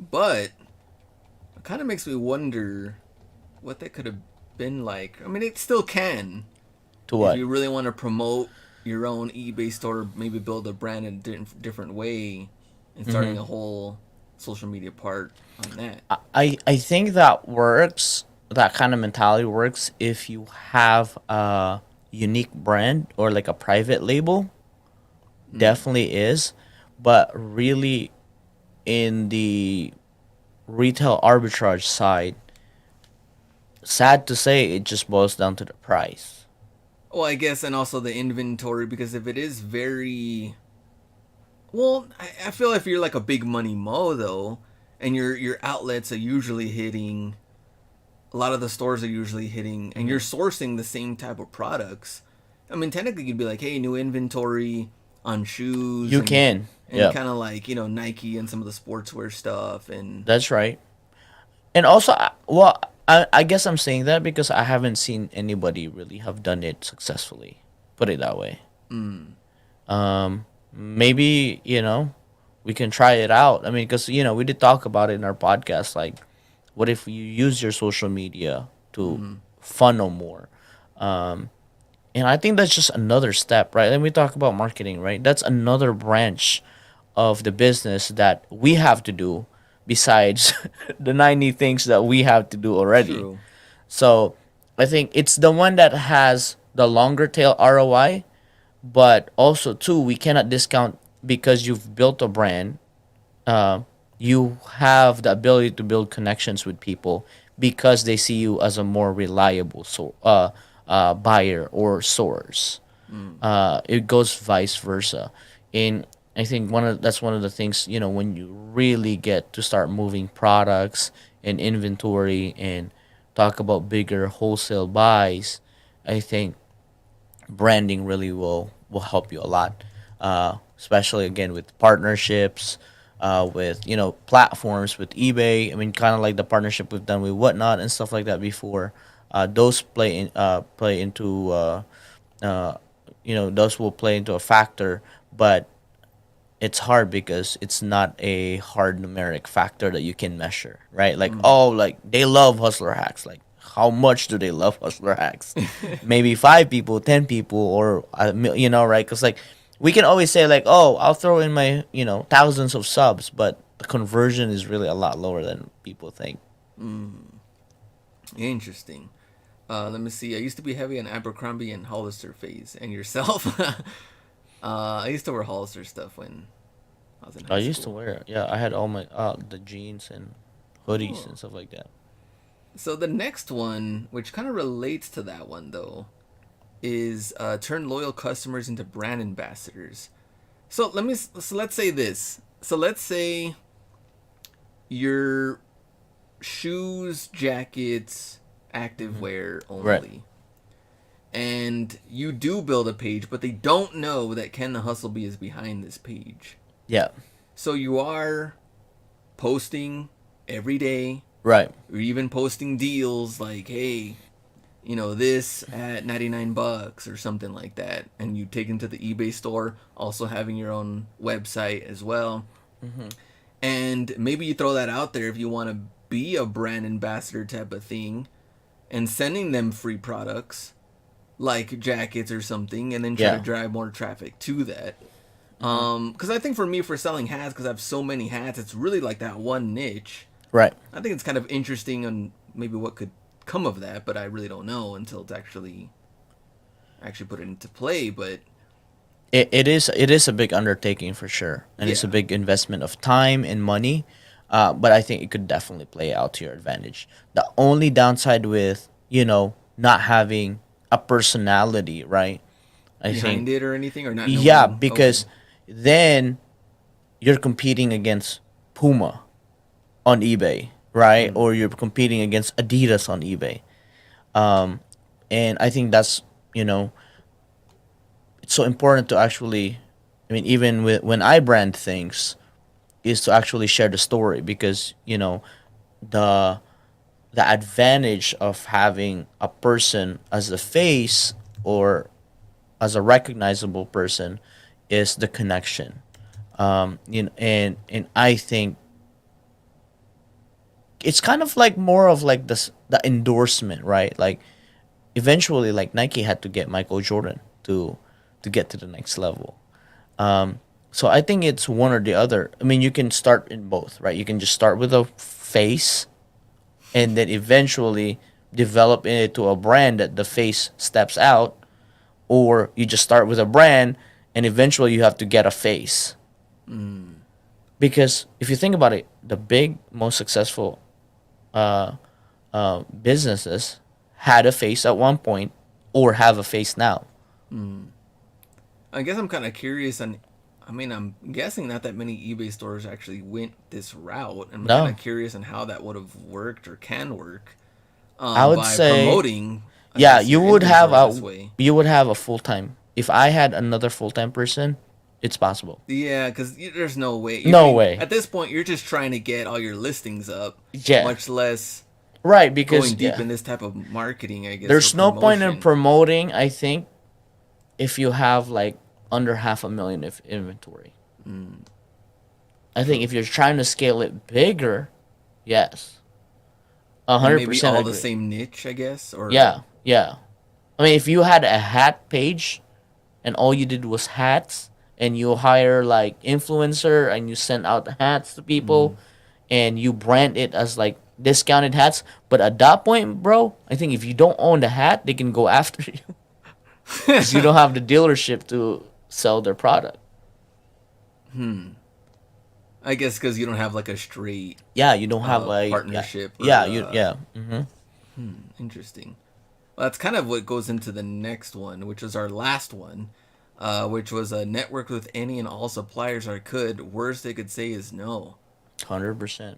But it kind of makes me wonder what that could have been like. I mean, it still can. To If what? you really want to promote your own eBay store, maybe build a brand in a different way and starting a whole social media part on that. I think that works. That kind of mentality works if you have a unique brand or like a private label. Definitely is. But really, in the retail arbitrage side, sad to say, it just boils down to the price. Well, I guess, and also the inventory, because if it is very well, I feel if you're like a big money mo though, and your outlets are usually hitting, a lot of the stores are usually hitting, and you're sourcing the same type of products. I mean, technically, you'd be like, hey, new inventory on shoes. You can. And Yeah, kind of like Nike and some of the sportswear stuff, and that's right. And also, well, I guess I'm saying that because I haven't seen anybody really have done it successfully. Put it that way. Maybe we can try it out. I mean, because we did talk about it in our podcast. Like, what if you use your social media to funnel more? And I think that's just another step, right? And we talk about marketing, right? That's another branch of the business that we have to do besides the 90 things that we have to do already. true. So I think it's the one that has the longer tail ROI, but also too we cannot discount because you've built a brand. You have the ability to build connections with people because they see you as a more reliable buyer or source. It goes vice versa. And I think that's one of the things, when you really get to start moving products and inventory and talk about bigger wholesale buys, I think branding really will help you a lot, especially again with partnerships, with platforms with eBay. I mean, kind of like the partnership we've done with Whatnot and stuff like that before. Those play into those will play into a factor, but it's hard because it's not a hard numeric factor that you can measure, right? Like, Mm. oh, like they love hustler hacks. Like, how much do they love hustler hacks? Maybe 5 people, 10 people, or right? Because like we can always say like, oh, I'll throw in my thousands of subs, but the conversion is really a lot lower than people think. Mm. Interesting. Let me see. I used to be heavy on Abercrombie and Hollister phase, and yourself. I used to wear Hollister stuff when I was in I high used to school. wear it. Yeah, I had all my the jeans and hoodies Oh. and stuff like that. So the next one, which kind of relates to that one though, is turn loyal customers into brand ambassadors. So let's say this. So let's say your shoes, jackets, active wear Right. only. And you do build a page, but they don't know that Ken the Hustlebee is behind this page. Yeah. So you are posting every day, Right. or even posting deals like, hey, this at 99 bucks or something like that. And you take them to the eBay store, also having your own website as well. Mm-hmm. And maybe you throw that out there if you want to be a brand ambassador type of thing and sending them free products like jackets or something, and then try to Yeah. drive more traffic to that. Mm-hmm. Because I think for me, for selling hats, because I have so many hats, it's really like that one niche. Right. I think it's kind of interesting on maybe what could come of that, but I really don't know until it's actually put it into play. But It is a big undertaking for sure, and it's a yeah, big investment of time and money. But I think it could definitely play out to your advantage. The only downside with not having a personality, right? I think behind it or anything, or not yeah, knowing. Okay. because then you're competing against Puma on eBay, right? Mm. Or you're competing against Adidas on eBay. Um, and I think that's you know it's so important to actually, I mean, even when I brand things, is to actually share the story because the the advantage of having a person as a face or as a recognizable person is the connection. And I think it's kind of like more of like this the endorsement, right? Like eventually, like Nike had to get Michael Jordan to get to the next level. So I think it's one or the other. I mean, you can start in both, right? You can just start with a face and then eventually develop it into a brand that the face steps out, or you just start with a brand and eventually you have to get a face. Mm. Because if you think about it, the big, most successful businesses had a face at one point or have a face now. Mm. I guess I'm kind of curious on. I mean, I'm guessing not that many eBay stores actually went this route. I'm kind of No, curious on how that would have worked or can work I would by say, promoting, I yeah, guess, you your would have inventory this a way. full time. If I had another full time person, it's possible. Yeah, because there's no way. I No mean, way. at this point, you're just trying to get all your listings up, Yeah, much less right. Because going deep yeah, in this type of marketing, I guess, or there's no point in promotion. promoting. I think if you have like under 500,000 of inventory. Mm, I think true. if you're trying to scale it bigger, yes, a And hundred maybe percent all the agree. same niche, I guess, or. Yeah, yeah. I mean, if you had a hat page and all you did was hats, and you hire like influencer and you send out the hats to people, Mm. and you brand it as like discounted hats, but at that point, bro, I think if you don't own the hat, they can go after you because you don't have the dealership to sell their product. Hmm. I guess because you don't have like a straight Yeah, you don't have like yeah, partnership yeah, or you yeah. Mm-hmm. interesting. Well, that's kind of what goes into the next one, which was our last one, which was a network with any and all suppliers I could. Worst they could say is no. 100%.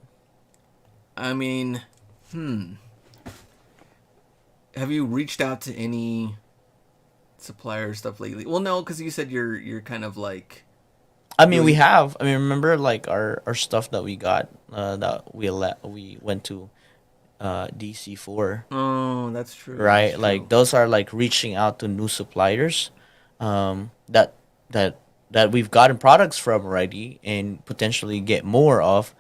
I mean, have you reached out to any supplier stuff lately? Well, no, because you said you're kind of like I mean, we doing. have. I mean, remember like our stuff that we got that we went to DC4, Oh, that's true. That's right? Like true. those are like reaching out to new suppliers that that that we've gotten products from already and potentially get more of,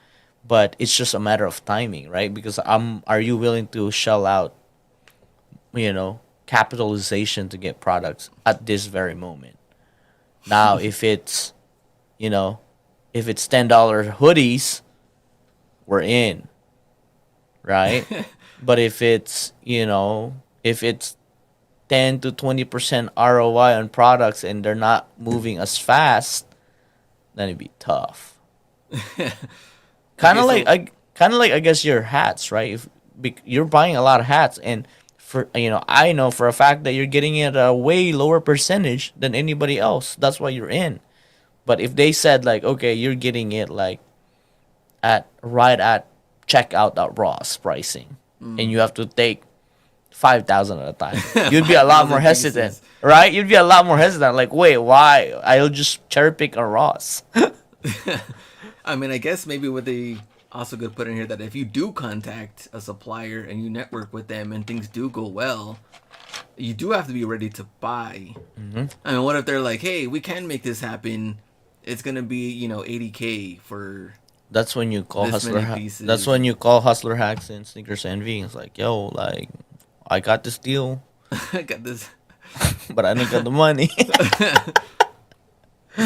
but it's just a matter of timing, right? Because are you willing to shell out, capitalization to get products at this very moment? Now, you know, if it's $10 hoodies, we're in, right? But if it's 10 to 20% ROI on products and they're not moving as fast, then it'd be tough. Okay, so Kind of like I guess your hats, right? If you're buying a lot of hats, and I know for a fact that you're getting it at a way lower percentage than anybody else. That's why you're in. But if they said like, okay, you're getting it like at checkout at Ross pricing, and you have to take 5,000 at a time, you'd be a lot more 5,000 hesitant, pieces. right? You'd be a lot more hesitant. Like, wait, why? I'll just cherry pick a Ross. I mean, I guess maybe what they also could put in here that if you do contact a supplier and you network with them and things do go well, you do have to be ready to buy. I mean, what if they're like, "Hey, we can make this happen. It's gonna be 80K for That's when you call this hustler. many That's pieces." when you call hustler hacks and sneakers envy. It's like, yo, like, I got this deal, I got this. but I don't got the money.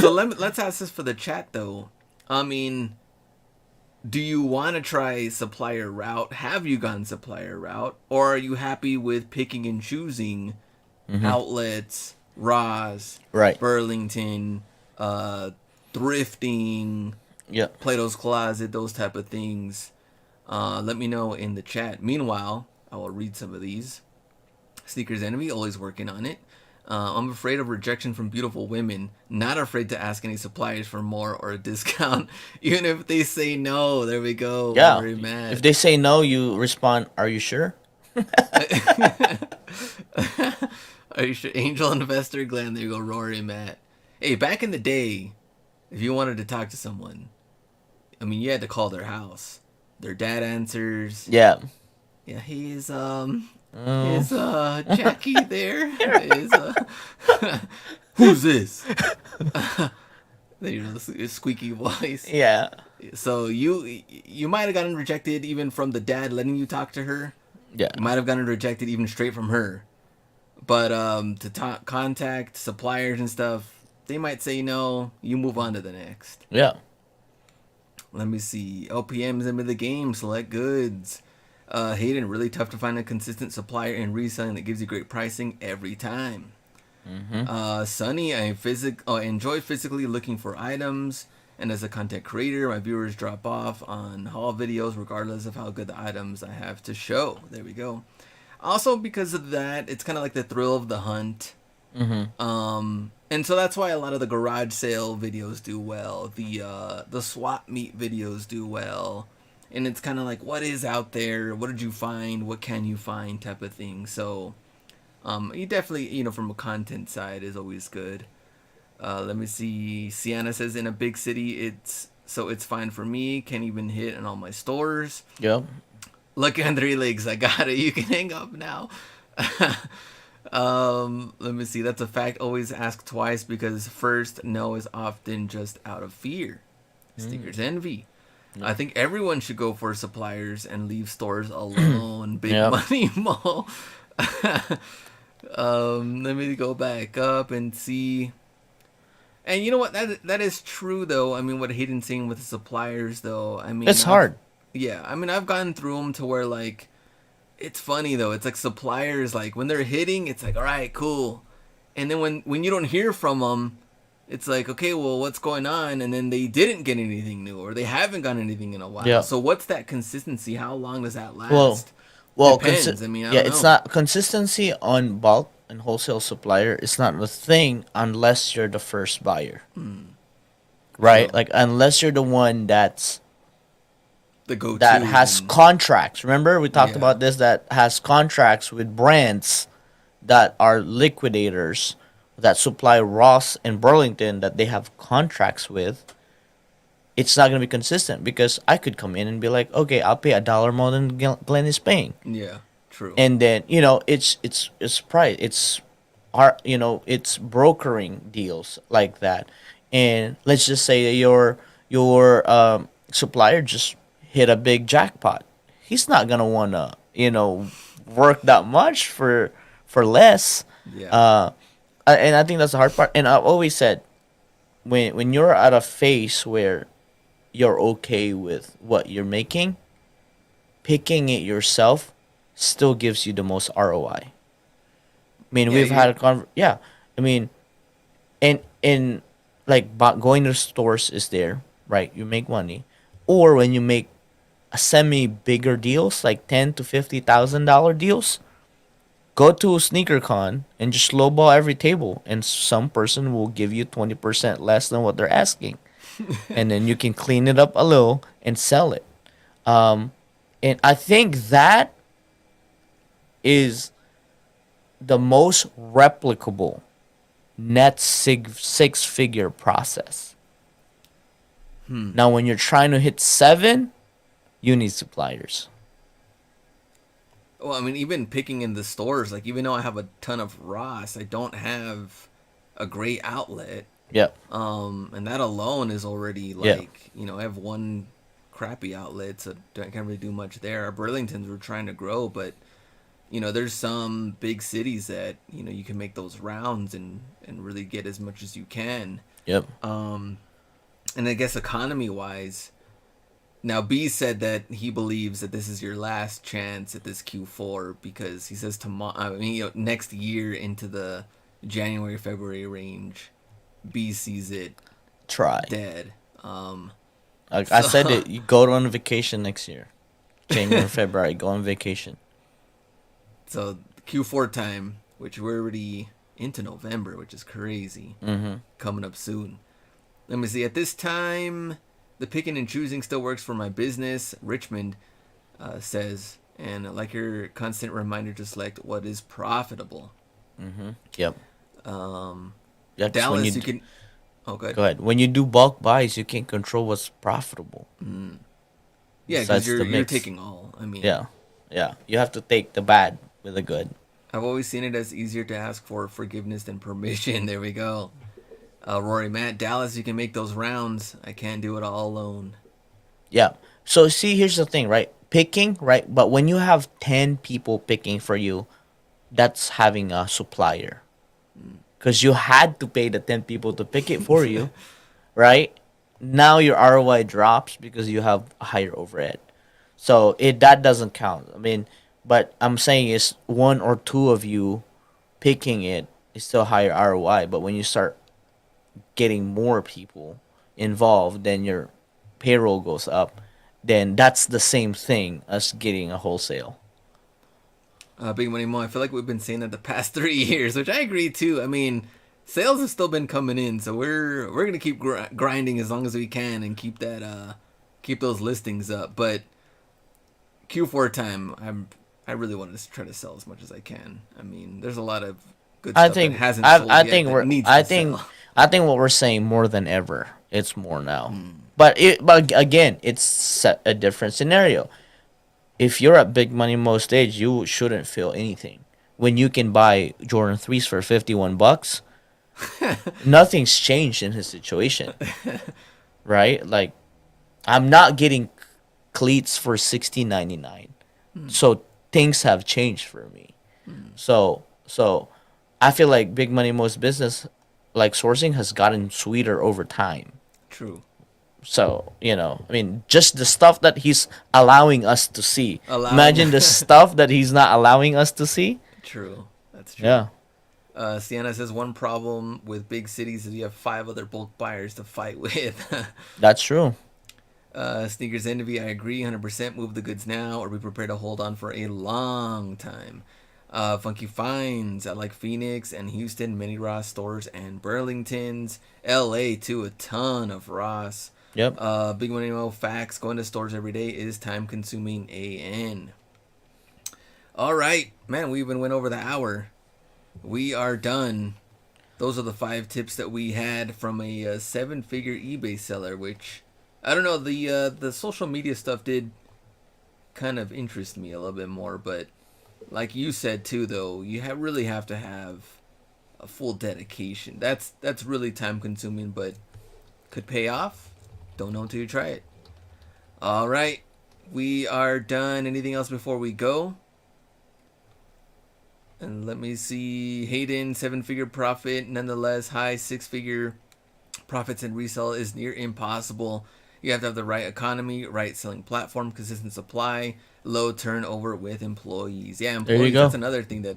So let's ask this for the chat though. I mean, do you want to try supplier route? Have you gone supplier route, or are you happy with picking and choosing outlets, Ross, Right. Burlington, thrifting, Yeah. Plato's Closet, those type of things? Let me know in the chat. Meanwhile, I will read some of these. Sneakers Enemy, always working on it. I'm afraid of rejection from beautiful women. Not afraid to ask any suppliers for more or a discount. Even if they say no, there we go. Yeah. Very mad. If they say no, you respond, "Are you sure?" Are you sure? Angel Investor Glenn, there you go. Rory Matt. Hey, back in the day, if you wanted to talk to someone, I mean, you had to call their house. Their dad answers. Yeah. Yeah, he's Oh. is Jackie there? Is who's this? The squeaky voice. Yeah. So you might have gotten rejected even from the dad letting you talk to her. Yeah. You might have gotten rejected even straight from her. But to contact suppliers and stuff, they might say no. You move on to the next. Yeah. Let me see. LPM's into the game. Select goods. Hayden, really tough to find a consistent supplier in reselling that gives you great pricing every time. Sunny, I enjoy physically looking for items, and as a content creator, my viewers drop off on haul videos regardless of how good the items I have to show. There we go. Also, because of that, it's kind of like the thrill of the hunt. And so that's why a lot of the garage sale videos do well. The swap meet videos do well. And it's kind of like, what is out there? What did you find? What can you find? Type of thing. So, you definitely, from a content side, is always good. Let me see. Sienna says, in a big city, it's fine for me. Can't even hit in all my stores. Yeah. Lucky on 3 legs. I got it. You can hang up now. Let me see. That's a fact. Always ask twice because first no is often just out of fear. Sneakers envy. I think everyone should go for suppliers and leave stores alone. Big Yep. money mall. Let me go back up and see. And you know what? That is true though. I mean, what Hayden's saying with the suppliers though. I mean, It's hard. Yeah, I mean, I've gone through them to where like, it's funny though. It's like suppliers like when they're hitting, it's like all right, cool. And then when you don't hear from them, it's like, okay, well, what's going on? And then they didn't get anything new, or they haven't gotten anything in a while. Yeah. So what's that consistency? How long does that last? Well, Depends. I mean, I yeah, don't it's know. not consistency on bulk and wholesale supplier. It's not a thing unless you're the first buyer, right? True. Like unless you're the one The go-to that has and- contracts. Remember we talked Yeah. about this, that has contracts with brands that are liquidators that supply Ross and Burlington that they have contracts with. It's not gonna be consistent because I could come in and be like, okay, I'll pay $1 more than Glenn is paying, Yeah, true. and then it's price, it's our it's brokering deals like that, and let's just say that your supplier just hit a big jackpot. He's not gonna wanna work that much for less. Yeah. Uh, and I think that's the hard part. And I've always said when you're at a phase where you're okay with what you're making, picking it yourself still gives you the most ROI. I mean, Yeah, we've you had yeah. I mean, and like going to stores is there, right? You make money, or when you make a semi bigger deals like $10,000 to $50,000 deals, go to SneakerCon and just lowball every table, and some person will give you 20% less than what they're asking, and then you can clean it up a little and sell it. Um, and I think that is the most replicable net six figure process. Now, when you're trying to hit seven, you need suppliers. Well, I mean, even picking in the stores, like even though I have a ton of Ross, I don't have a great outlet. Yep. And that alone is already Yeah. like, I have one crappy outlet, so I can't really do much there. Our Burlingtons were trying to grow, but there's some big cities that you can make those rounds and really get as much as you can. Yep. And I guess economy wise, now B said that he believes that this is your last chance at this Q4 because he says tomorrow. I mean, next year into the January February range, B sees it Try. dead. I said it. You go on vacation next year, January, February. Go on vacation. So Q4 time, which we're already into November, which is crazy, coming up soon. Let me see. At this time, the picking and choosing still works for my business. Richmond says, and I like your constant reminder to select what is profitable. Yep. Um, Yeah. 'Cause when Dallas, you can. Oh, good. go ahead. When you do bulk buys, you can't control what's profitable. Yeah, because Besides you're the you're mix. taking all. I mean, Yeah. Yeah. You have to take the bad with the good. I've always seen it as easier to ask for forgiveness than permission. There we go. Rory, Matt, Dallas, you can make those rounds. I can't do it all alone. Yeah. So see, here's the thing, right? Picking, right? But when you have 10 people picking for you, that's having a supplier. Because you had to pay the 10 people to pick it for you, right? Now your ROI drops because you have a higher overhead. So that doesn't count. I mean, but I'm saying is one or two of you picking it is still higher ROI. But when you start getting more people involved, then your payroll goes up. Then that's the same thing as getting a wholesale. Big Money Mo, I feel like we've been saying that the past 3 years, which I agree too. I mean, sales have still been coming in, so we're gonna keep grinding as long as we can and keep those listings up. But Q4 time, I really want to try to sell as much as I can. I mean, there's a lot of good I stuff that think hasn't sold yet that needs I to think sell. I think what we're saying more than ever. It's more now. But again, it's a different scenario. If you're at big money most stage, you shouldn't feel anything. When you can buy Jordan 3s for $51, nothing's changed in his situation, right? Like I'm not getting cleats for 16.99. So things have changed for me. So I feel like big money most business like sourcing has gotten sweeter over time. True. So, I mean, just the stuff that he's allowing us to see. Allowing. Imagine the stuff that he's not allowing us to see. True. That's true. Yeah. Sienna says one problem with big cities is you have 5 other bulk buyers to fight with. That's true. Sneakers Envy, I agree 100%. Move the goods now or be prepared to hold on for a long time. Funky Finds, I like Phoenix and Houston, many Ross stores and Burlingtons. LA, too, a ton of Ross. Yep. Big Money Mo, facts. Going to stores every day is time consuming. AN. All right, man, we even went over the hour. We are done. Those are the 5 tips that we had from a 7-figure eBay seller, which I don't know, the social media stuff did kind of interest me a little bit more, but like you said too, though, you really have to have a full dedication. That's really time consuming, but Could pay off. Don't know until you try it. All right. We are done. Anything else before we go? And let me see. Hayden, 7-figure profit. Nonetheless, high 6-figure profits in resell is near impossible. You have to have the right economy, right selling platform, consistent supply, low turnover with employees. Yeah, There you employees. go. That's another thing that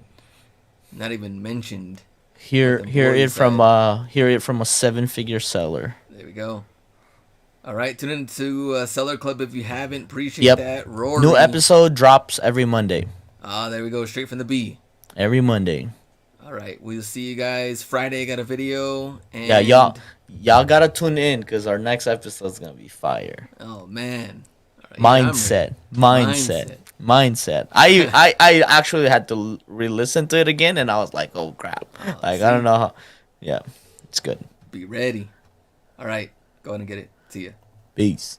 not even mentioned. Hear With hear employee it from side. hear it from a 7-figure seller. There we go. All right, tune into Seller Club if you haven't. Appreciate Yep. that, Rory. New episode drops every Monday. There we go, straight from the B. Every Monday. All right, we'll see you guys Friday. Got a video. And Yeah, y'all gotta tune in because our next episode's gonna be fire. Oh man. All right, yeah, I'm Mindset, ready. mindset. I actually had to re-listen to it again, and I was like, oh crap. Like I don't know how. Yeah, it's good. Be ready. All right, go ahead and get it. See ya. Peace.